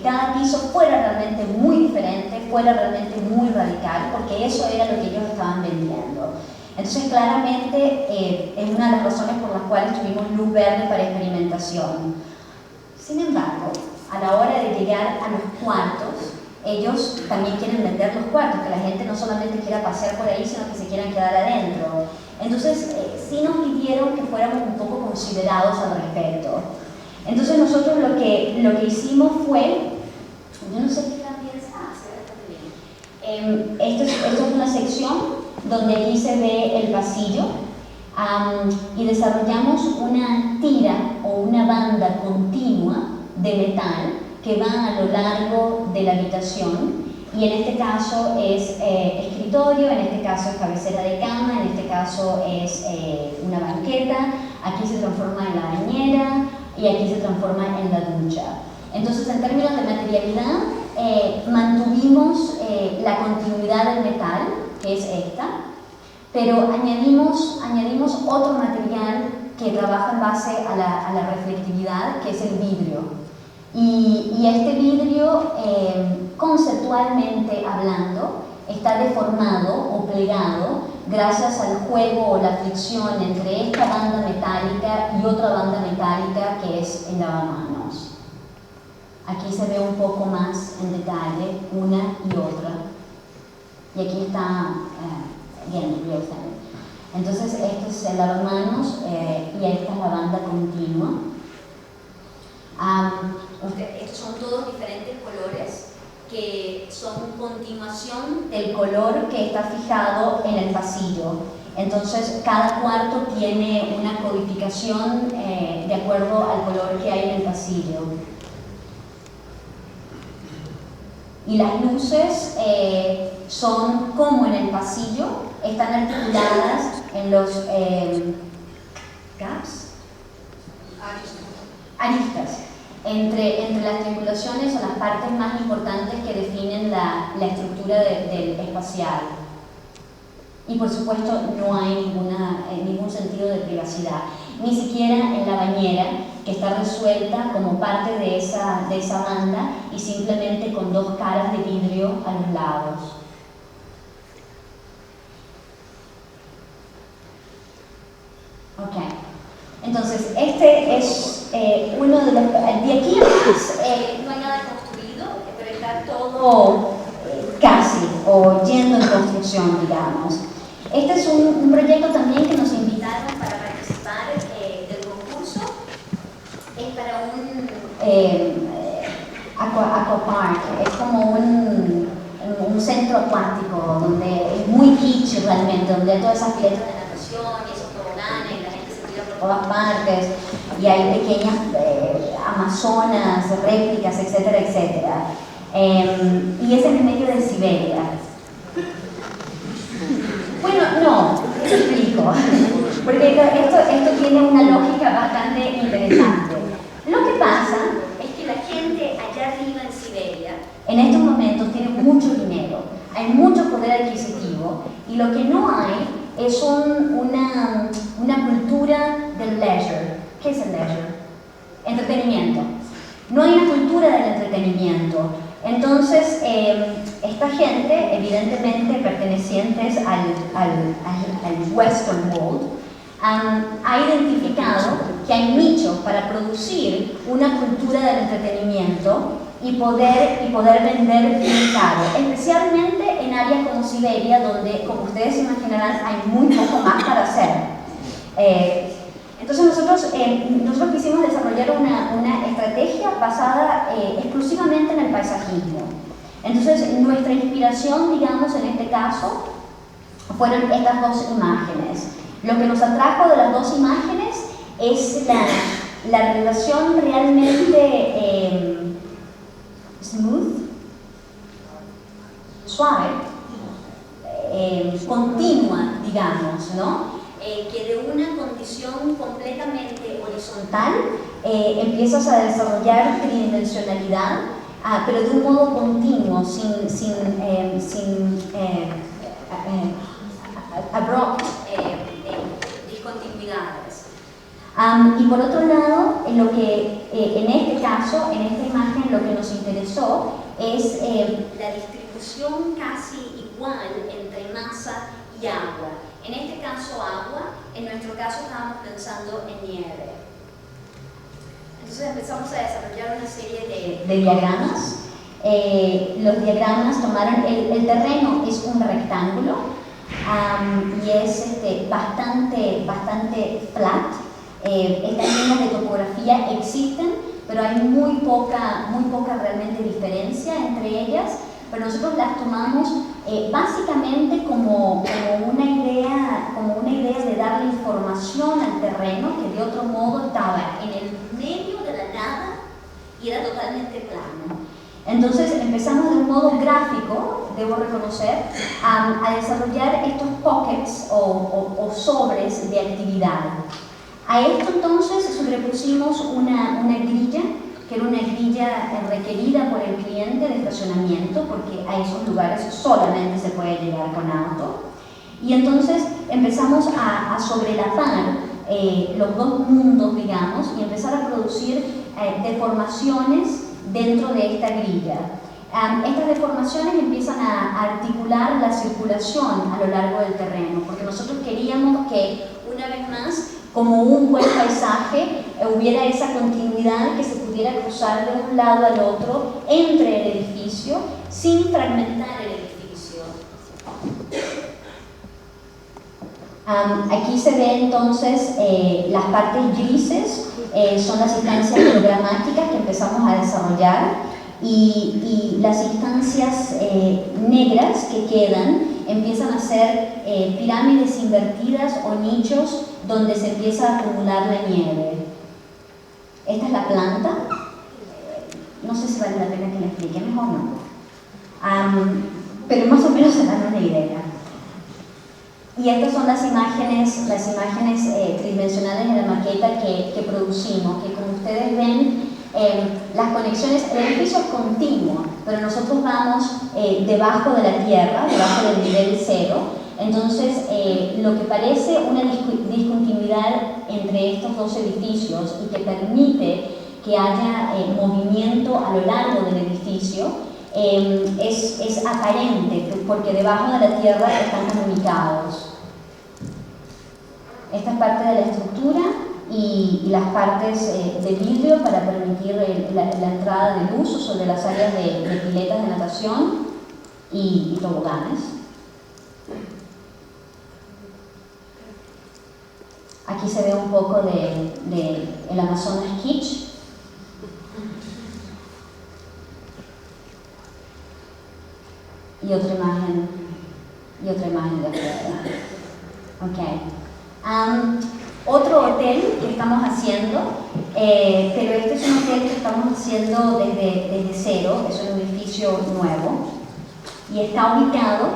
cada piso fuera realmente muy diferente, fuera realmente muy radical, porque eso era lo que ellos estaban vendiendo. Entonces, claramente, es una de las razones por las cuales tuvimos luz verde para experimentación. Sin embargo, a la hora de llegar a los cuartos, ellos también quieren vender los cuartos, que la gente no solamente quiera pasear por ahí, sino que se quieran quedar adentro. Entonces, sí nos pidieron que fuéramos un poco considerados al respecto. Entonces, nosotros lo que hicimos fue, yo no sé qué también se hace, esto es una sección donde aquí se ve el pasillo y desarrollamos una tira o una banda continua de metal que va a lo largo de la habitación y en este caso es escritorio, en este caso es cabecera de cama, en este caso es una banqueta, aquí se transforma en la bañera y aquí se transforma en la ducha. Entonces, en términos de materialidad, mantuvimos la continuidad del metal, que es esta, pero añadimos otro material que trabaja en base a la reflectividad, que es el vidrio. Y este vidrio, conceptualmente hablando, está deformado o plegado gracias al juego o la fricción entre esta banda metálica y otra banda metálica que es el lavamanos. Aquí se ve un poco más en detalle una y otra. Y aquí está bien, real thing. Entonces, este es el lavamanos y esta es la banda continua. Son todos diferentes colores que son continuación del color que está fijado en el pasillo. Entonces, cada cuarto tiene una codificación de acuerdo al color que hay en el pasillo. Y las luces son como en el pasillo, están articuladas en los gaps, aristas, entre las triangulaciones o las partes más importantes que definen la estructura del espacial. Y por supuesto no hay ningún sentido de privacidad, ni siquiera en la bañera, que está resuelta como parte de esa banda y simplemente con dos caras de vidrio a los lados. Ok, entonces este es uno de los... De aquí atrás no hay nada construido, pero está todo casi. o yendo en construcción, digamos. Este es un proyecto también que nos invitaron para participar del concurso. Es para un aquapark, es como un centro acuático donde es muy kitsch realmente, donde hay todas esas piletas de natación y esos toboganes, y la gente se tira por todas partes, y hay pequeñas amazonas, réplicas, etcétera, etcétera. Y es en el medio de Siberia. Bueno, no, te explico, porque esto tiene una lógica bastante interesante. Lo que pasa es que la gente allá arriba en Siberia, en estos momentos, tiene mucho dinero, hay mucho poder adquisitivo, y lo que no hay es una cultura del leisure. ¿Qué es el leisure? Entretenimiento. No hay una cultura del entretenimiento. Entonces, esta gente, evidentemente pertenecientes al Western World, ha identificado que hay nichos para producir una cultura del entretenimiento y poder vender bien caro, especialmente en áreas como Siberia, donde, como ustedes imaginarán, hay muy poco más para hacer. Entonces nosotros quisimos desarrollar una estrategia basada exclusivamente en el paisajismo. Entonces nuestra inspiración, digamos, en este caso, fueron estas dos imágenes. Lo que nos atrajo de las dos imágenes es la relación realmente smooth, suave, continua, digamos, ¿no? Que de una condición completamente horizontal empiezas a desarrollar tridimensionalidad, pero de un modo continuo, sin abrupt discontinuidades. Y por otro lado, en este caso, en esta imagen, lo que nos interesó es la distribución casi igual entre masa y agua. En este caso agua, en nuestro caso estábamos pensando en nieve. Entonces empezamos a desarrollar una serie de diagramas. Los diagramas tomaron, el terreno es un rectángulo y es bastante flat. Estas líneas de topografía existen, pero hay muy poca realmente diferencia entre ellas. Pero nosotros las tomamos básicamente como una idea de darle información al terreno que de otro modo estaba en el medio de la nada y era totalmente plano. Entonces empezamos de un modo gráfico, debo reconocer, a desarrollar estos pockets o sobres de actividad. A esto entonces sobrepusimos una grilla, que era una grilla requerida por el cliente de estacionamiento, porque a esos lugares solamente se puede llegar con auto. Y entonces empezamos a sobrelapar los dos mundos, digamos, y empezar a producir deformaciones dentro de esta grilla. Estas deformaciones empiezan a articular la circulación a lo largo del terreno, porque nosotros queríamos que, una vez más, como un buen paisaje, hubiera esa continuidad que se pudiera cruzar de un lado al otro entre el edificio sin fragmentar el edificio. Aquí se ve entonces las partes grises, son las instancias programáticas que empezamos a desarrollar, y las instancias negras que quedan empiezan a ser pirámides invertidas o nichos donde se empieza a acumular la nieve. Esta es la planta. No sé si vale la pena que le explique, mejor no. Pero más o menos se dan una idea. Y estas son las imágenes tridimensionales de la maqueta que producimos, que como ustedes ven, las conexiones, el edificio es continuo, pero nosotros vamos debajo de la tierra, debajo del nivel cero. Entonces, lo que parece una discontinuidad entre estos dos edificios y que permite que haya movimiento a lo largo del edificio, es aparente, porque debajo de la tierra están comunicados. Esta es parte de la estructura y las partes de vidrio para permitir la entrada de luz sobre las áreas de piletas de natación. y toboganes. Aquí se ve un poco de el Amazonas Kitsch. Y otra imagen de afuera. Okay. Otro hotel que estamos haciendo, pero este es un hotel que estamos haciendo desde cero, es un edificio nuevo y está ubicado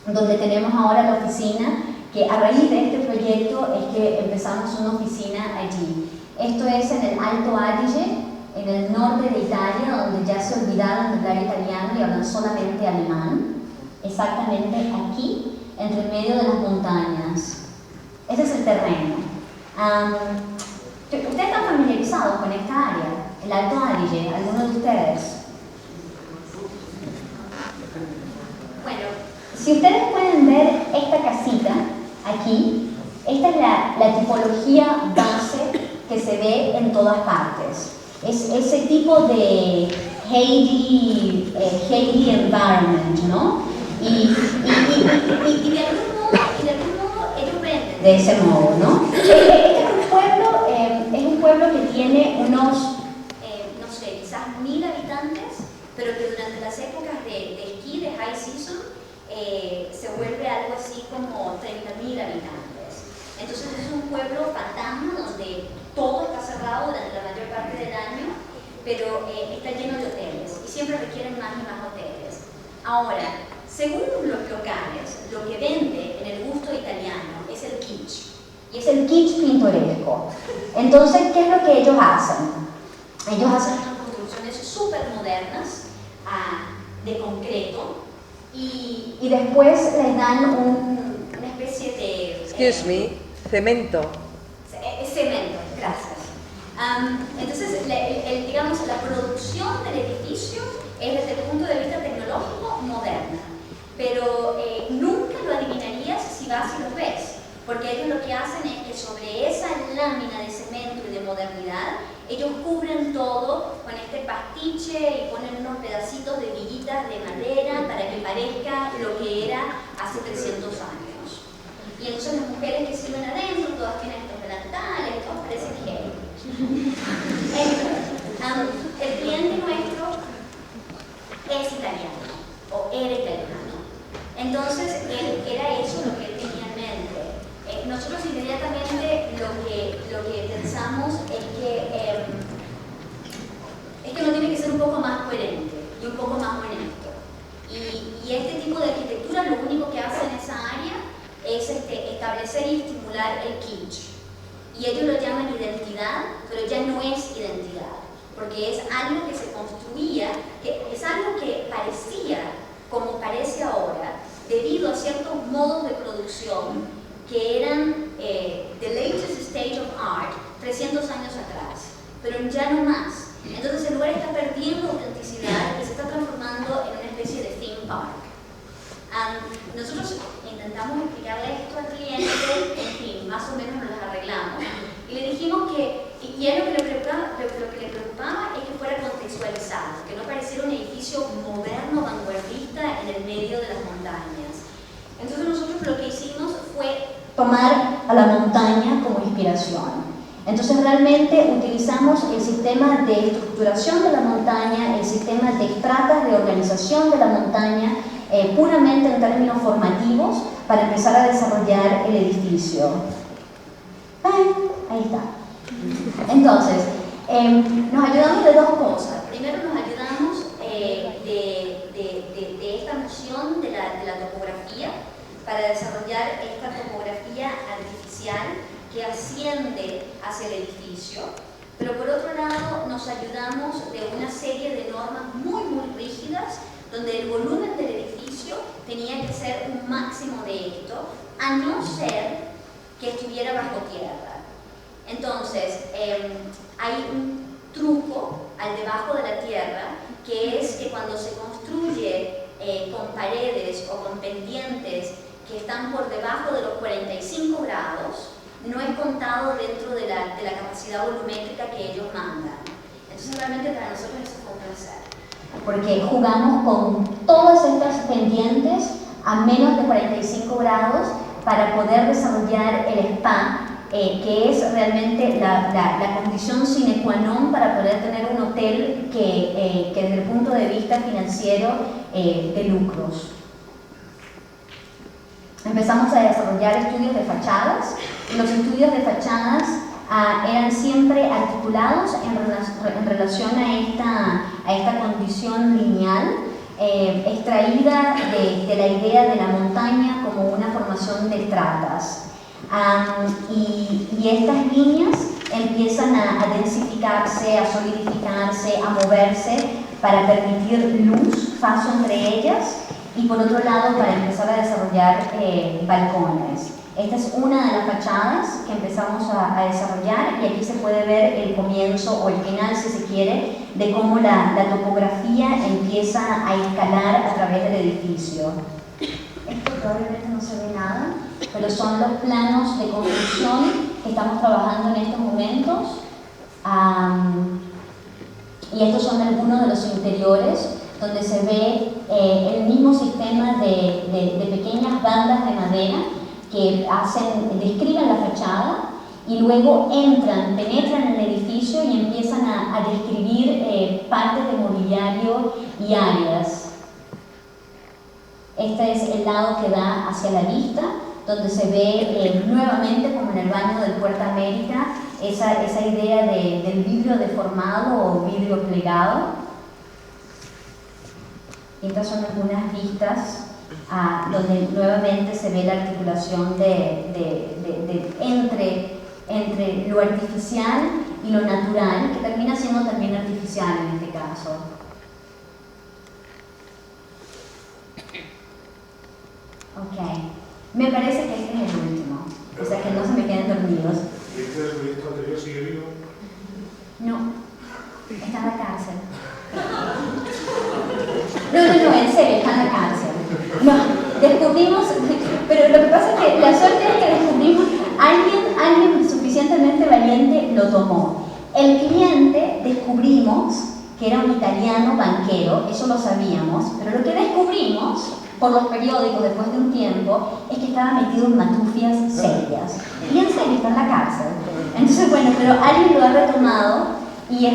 donde tenemos ahora la oficina, que a raíz de este proyecto es que empezamos una oficina allí. Esto es en el Alto Adige, en el norte de Italia, donde ya se olvidaron de hablar italiano y hablan solamente alemán, exactamente aquí, entre medio de las montañas. Ese es el terreno. ¿Ustedes están familiarizados con esta área? El Alto Adige, ¿alguno de ustedes? Bueno, si ustedes pueden ver esta casita aquí, esta es la tipología base que se ve en todas partes. Es ese tipo de Haiti environment, ¿no? Y de algún modo ellos venden. De ese modo, ¿no? Este es un pueblo que tiene unos, no sé, quizás 1000 habitantes, pero que durante las épocas de esquí, de high season, se vuelve algo así como 30.000 habitantes. Entonces es un pueblo fantasma donde todo está cerrado durante la mayor parte del año, pero está lleno de hoteles y siempre requieren más y más hoteles. Ahora, según los locales, lo que vende en el gusto italiano es el kitsch. Y es el kitsch pintoresco. Entonces, ¿qué es lo que ellos hacen? Ellos hacen unas construcciones súper modernas, de concreto, y después les dan una especie de... Excuse me, cemento. Cemento, gracias. Entonces, digamos, la producción del edificio es desde el punto de vista tecnológico moderna, pero nunca lo adivinarías si vas y los ves, porque ellos lo que hacen es que sobre esa lámina de cemento y de modernidad, ellos cubren todo con este pastiche y ponen unos pedacitos de viguitas de madera para que parezca lo que era hace 300 años. Y entonces las mujeres que sirven adentro, todas tienen estos delantales, todas parecen gay. El cliente nuestro es italiano, o era italiano. Entonces, era eso lo que él tenía en mente. Nosotros inmediatamente lo que pensamos es que uno tiene que ser un poco más coherente y un poco más honesto. Y este tipo de arquitectura lo único que hace en esa área es establecer y estimular el kitsch. Y ellos lo llaman identidad, pero ya no es identidad, porque es algo que se construía, que es algo que parecía como parece ahora, debido a ciertos modos de producción que eran the latest stage of art 300 años atrás, pero ya no más. Entonces el lugar está perdiendo autenticidad y se está transformando en una especie de theme park. Nosotros intentamos explicarle esto al cliente, en fin, más o menos nos las arreglamos, y le dijimos que, y a él lo que le preocupaba es que fuera contextualizado, que no pareciera un edificio moderno, vanguardista en el medio de las montañas. Entonces nosotros lo que hicimos fue tomar a la montaña como inspiración. Entonces realmente utilizamos el sistema de estructuración de la montaña, el sistema de estratas de organización de la montaña, puramente en términos formativos, para empezar a desarrollar el edificio. Ahí está. Entonces, nos ayudamos de dos cosas. Primero nos ayudamos de esta noción de la topografía, para desarrollar esta topografía artificial que asciende hacia el edificio, pero por otro lado nos ayudamos de una serie de normas muy rígidas, donde el volumen del edificio tenía que ser un máximo de esto, a no ser que estuviera bajo tierra. Entonces, hay un truco al debajo de la tierra, que es que cuando se construye con paredes o con pendientes que están por debajo de los 45 grados, no es contado dentro de la capacidad volumétrica que ellos mandan. Entonces realmente para nosotros eso fue un placer. porque jugamos con todas estas pendientes a menos de 45 grados para poder desarrollar el spa, que es realmente la condición sine qua non para poder tener un hotel que desde el punto de vista financiero de lucros. Empezamos a desarrollar estudios de fachadas. Los estudios de fachadas eran siempre articulados en relación a esta condición lineal, extraída de la idea de la montaña como una formación de estratas. Y estas líneas empiezan a densificarse, a solidificarse, a moverse para permitir luz, paso entre ellas, y por otro lado para empezar a desarrollar balcones. Esta es una de las fachadas que empezamos a desarrollar, y aquí se puede ver el comienzo o el final, si se quiere, de cómo la topografía empieza a escalar a través del edificio. Esto probablemente no se ve nada, pero son los planos de construcción que estamos trabajando en estos momentos. Y estos son algunos de los interiores, donde se ve el mismo sistema de pequeñas bandas de madera que describen la fachada y luego penetran en el edificio y empiezan a describir partes de mobiliario y áreas. Este es el lado que da hacia la vista, donde se ve nuevamente, como en el baño del Puerta América, esa idea del vidrio deformado o vidrio plegado. Y estas son algunas vistas donde nuevamente se ve la articulación entre lo artificial y lo natural, que termina siendo también artificial en este caso. Ok, me parece que este es el último, o sea que no se me queden dormidos. ¿Y este del proyecto anterior sigue vivo? No, está en la cárcel. No, en serio, está en la cárcel. No, descubrimos, pero lo que pasa es que la suerte es que descubrimos, alguien suficientemente valiente lo tomó. El cliente descubrimos que era un italiano banquero, eso lo sabíamos, pero lo que descubrimos por los periódicos después de un tiempo es que estaba metido en matufias serias. Y en serio, está en la cárcel. Entonces, bueno, pero alguien lo ha retomado y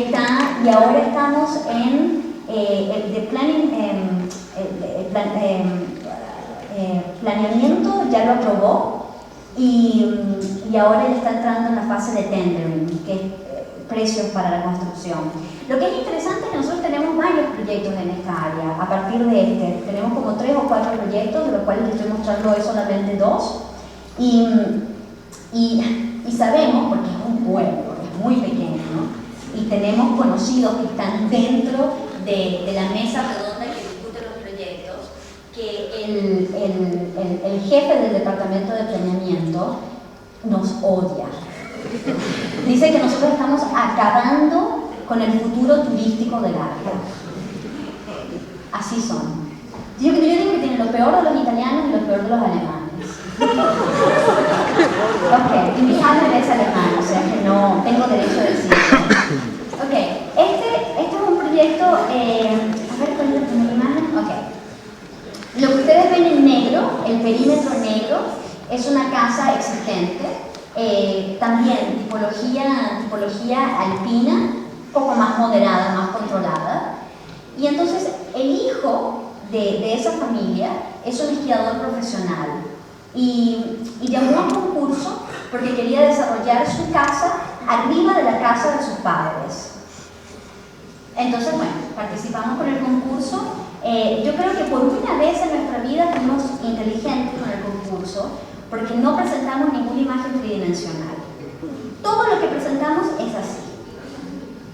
ahora estamos en planeamiento, ya lo aprobó, y ahora ya está entrando en la fase de tendering, que es precios para la construcción. Lo que es interesante es que nosotros tenemos varios proyectos en esta área. A partir de este, tenemos como 3 o 4 proyectos, de los cuales les estoy mostrando hoy solamente 2. Y sabemos, porque es un pueblo, es muy pequeño, ¿no? Y tenemos conocidos que están dentro de la mesa redonda que discute los proyectos, que el jefe del departamento de planeamiento nos odia. Dice que nosotros estamos acabando con el futuro turístico del arte. Así son. Yo digo que tienen lo peor de los italianos y lo peor de los alemanes. Ok, y mi padre es alemán, o sea que no tengo derecho a decirlo. Ok, este es un proyecto, a ver, ¿cuál es la imagen? Ok. Lo que ustedes ven en negro, el perímetro negro, es una casa existente. También tipología alpina, un poco más moderada, más controlada. Y entonces el hijo de esa familia es un esquiador profesional y llamó a un concurso porque quería desarrollar su casa arriba de la casa de sus padres. Entonces, bueno, participamos con el concurso. Yo creo que por una vez en nuestra vida fuimos inteligentes con el concurso, porque no presentamos ninguna imagen tridimensional. Todo lo que presentamos es así.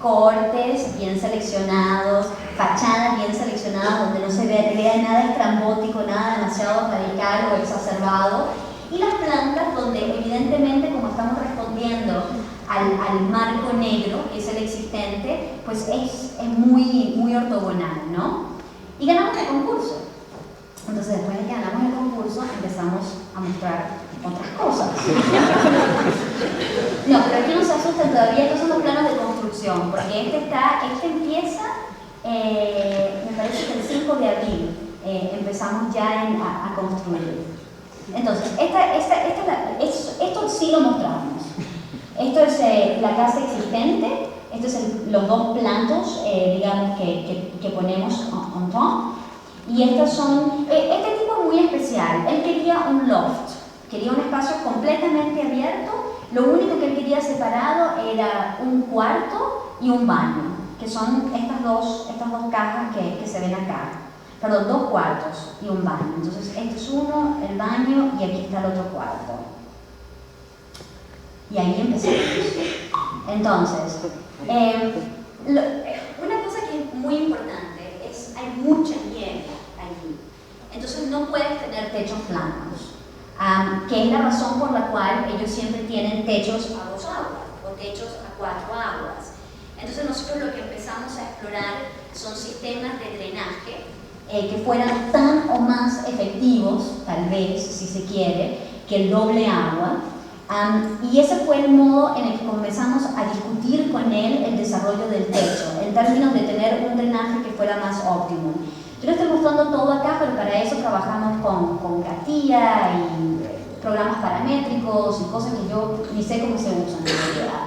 Cortes bien seleccionados, fachadas bien seleccionadas donde no se vea nada estrambótico, nada demasiado radical o exacerbado. Y las plantas donde evidentemente, como estamos respondiendo al marco negro, que es el existente, pues es muy ortogonal, ¿no? Y ganamos el concurso. Entonces, después de que ganamos el concurso, empezamos a mostrar otras cosas. No, pero aquí no se asusten todavía, estos son los planos de construcción, porque este empieza parece que el 5 de abril empezamos ya a construir. Entonces, esto sí lo mostramos. Esto es la casa existente, estos son los dos platos, digamos, que ponemos on top. Y estos son, este tipo es muy especial, él quería un loft, quería un espacio completamente abierto, lo único que él quería separado era un cuarto y un baño, que son estas dos cajas que se ven acá. Perdón, 2 cuartos y un baño. Entonces, este es uno, el baño, y aquí está el otro cuarto. Y ahí empezamos. Entonces, una cosa que es muy importante es hay mucha nieve allí. entonces no puedes tener techos planos, que es la razón por la cual ellos siempre tienen techos A 2 aguas o techos a 4 aguas. Entonces nosotros lo que empezamos a explorar son sistemas de drenaje que fueran tan o más efectivos, tal vez, si se quiere, que el doble agua. Y ese fue el modo en el que comenzamos a discutir con él el desarrollo del techo, en términos de tener un drenaje que fuera más óptimo. Yo lo estoy mostrando todo acá, pero para eso trabajamos con CATIA y programas paramétricos y cosas que yo ni sé cómo se usan en realidad.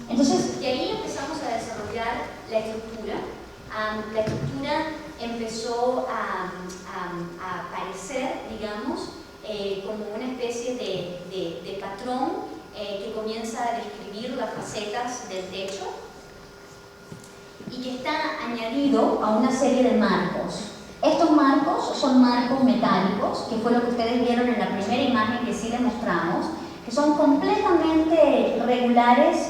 Entonces, y ahí empezamos a desarrollar la estructura. La estructura empezó a aparecer, digamos, como una especie de patrón que comienza a describir las facetas del techo y que está añadido a una serie de marcos. Estos marcos son marcos metálicos, que fue lo que ustedes vieron en la primera imagen que sí les mostramos, que son completamente regulares,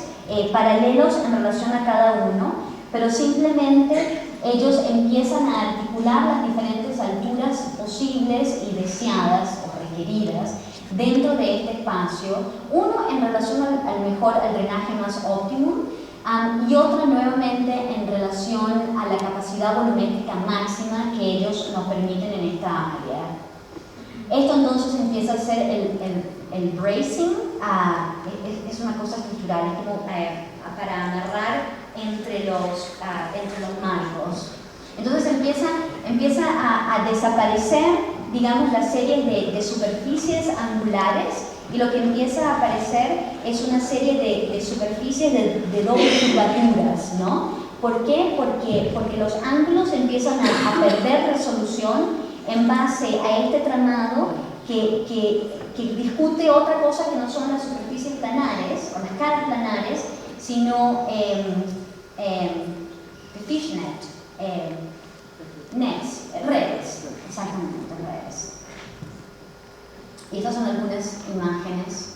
paralelos en relación a cada uno, pero simplemente ellos empiezan a articular las diferentes alturas posibles y deseadas o requeridas dentro de este espacio, uno en relación al drenaje más óptimo, y otra nuevamente en relación a la capacidad volumétrica máxima que ellos nos permiten en esta área. Esto entonces empieza a ser el bracing, es una cosa estructural, es como para amarrar entre los marcos. Entonces empieza a desaparecer, digamos, las series de superficies angulares, y lo que empieza a aparecer es una serie de superficies de dobles curvaturas, ¿no? ¿Por qué? Porque los ángulos empiezan a perder resolución en base a este tramado que discute otra cosa que no son las superficies planares o las caras planares, sino fishnet, nets, redes, exactamente, redes. Y estas son algunas imágenes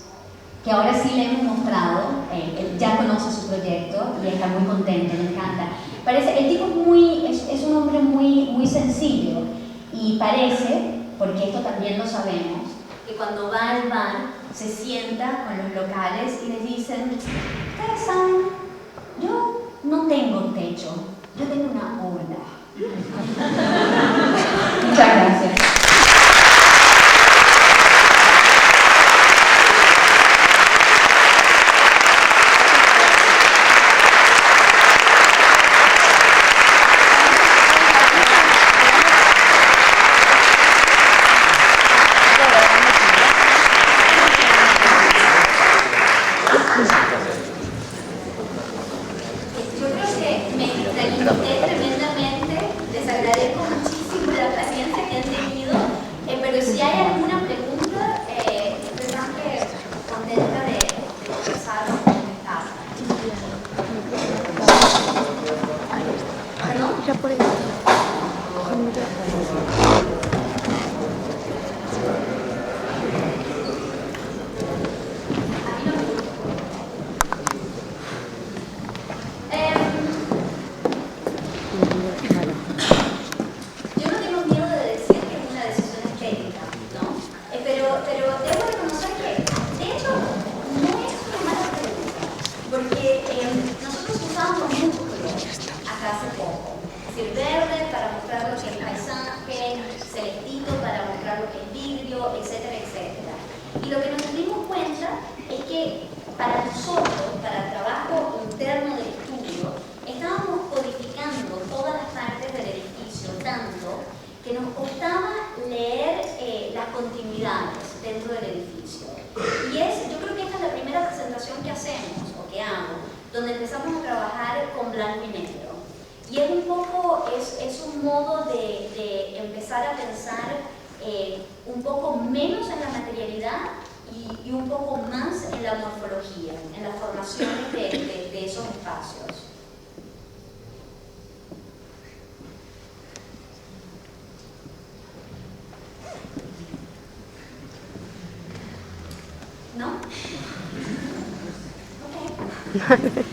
que ahora sí le hemos mostrado. Él ya conoce su proyecto y está muy contento, le encanta. El tipo es un hombre muy sencillo, y parece, porque esto también lo sabemos, que cuando va al bar se sienta con los locales y les dicen: ustedes saben, yo no tengo techo, yo tengo una ola. Muchas gracias. Para el trabajo interno del estudio, estábamos codificando todas las partes continuidades dentro del edificio. Y yo creo que esta es la primera presentación que hacemos, o que hago, donde empezamos a trabajar con blanco y negro. Y es un poco, es un modo de empezar a pensar un poco menos en la materialidad y un poco más en la morfología, en las formaciones de esos espacios. ¿No? Ok.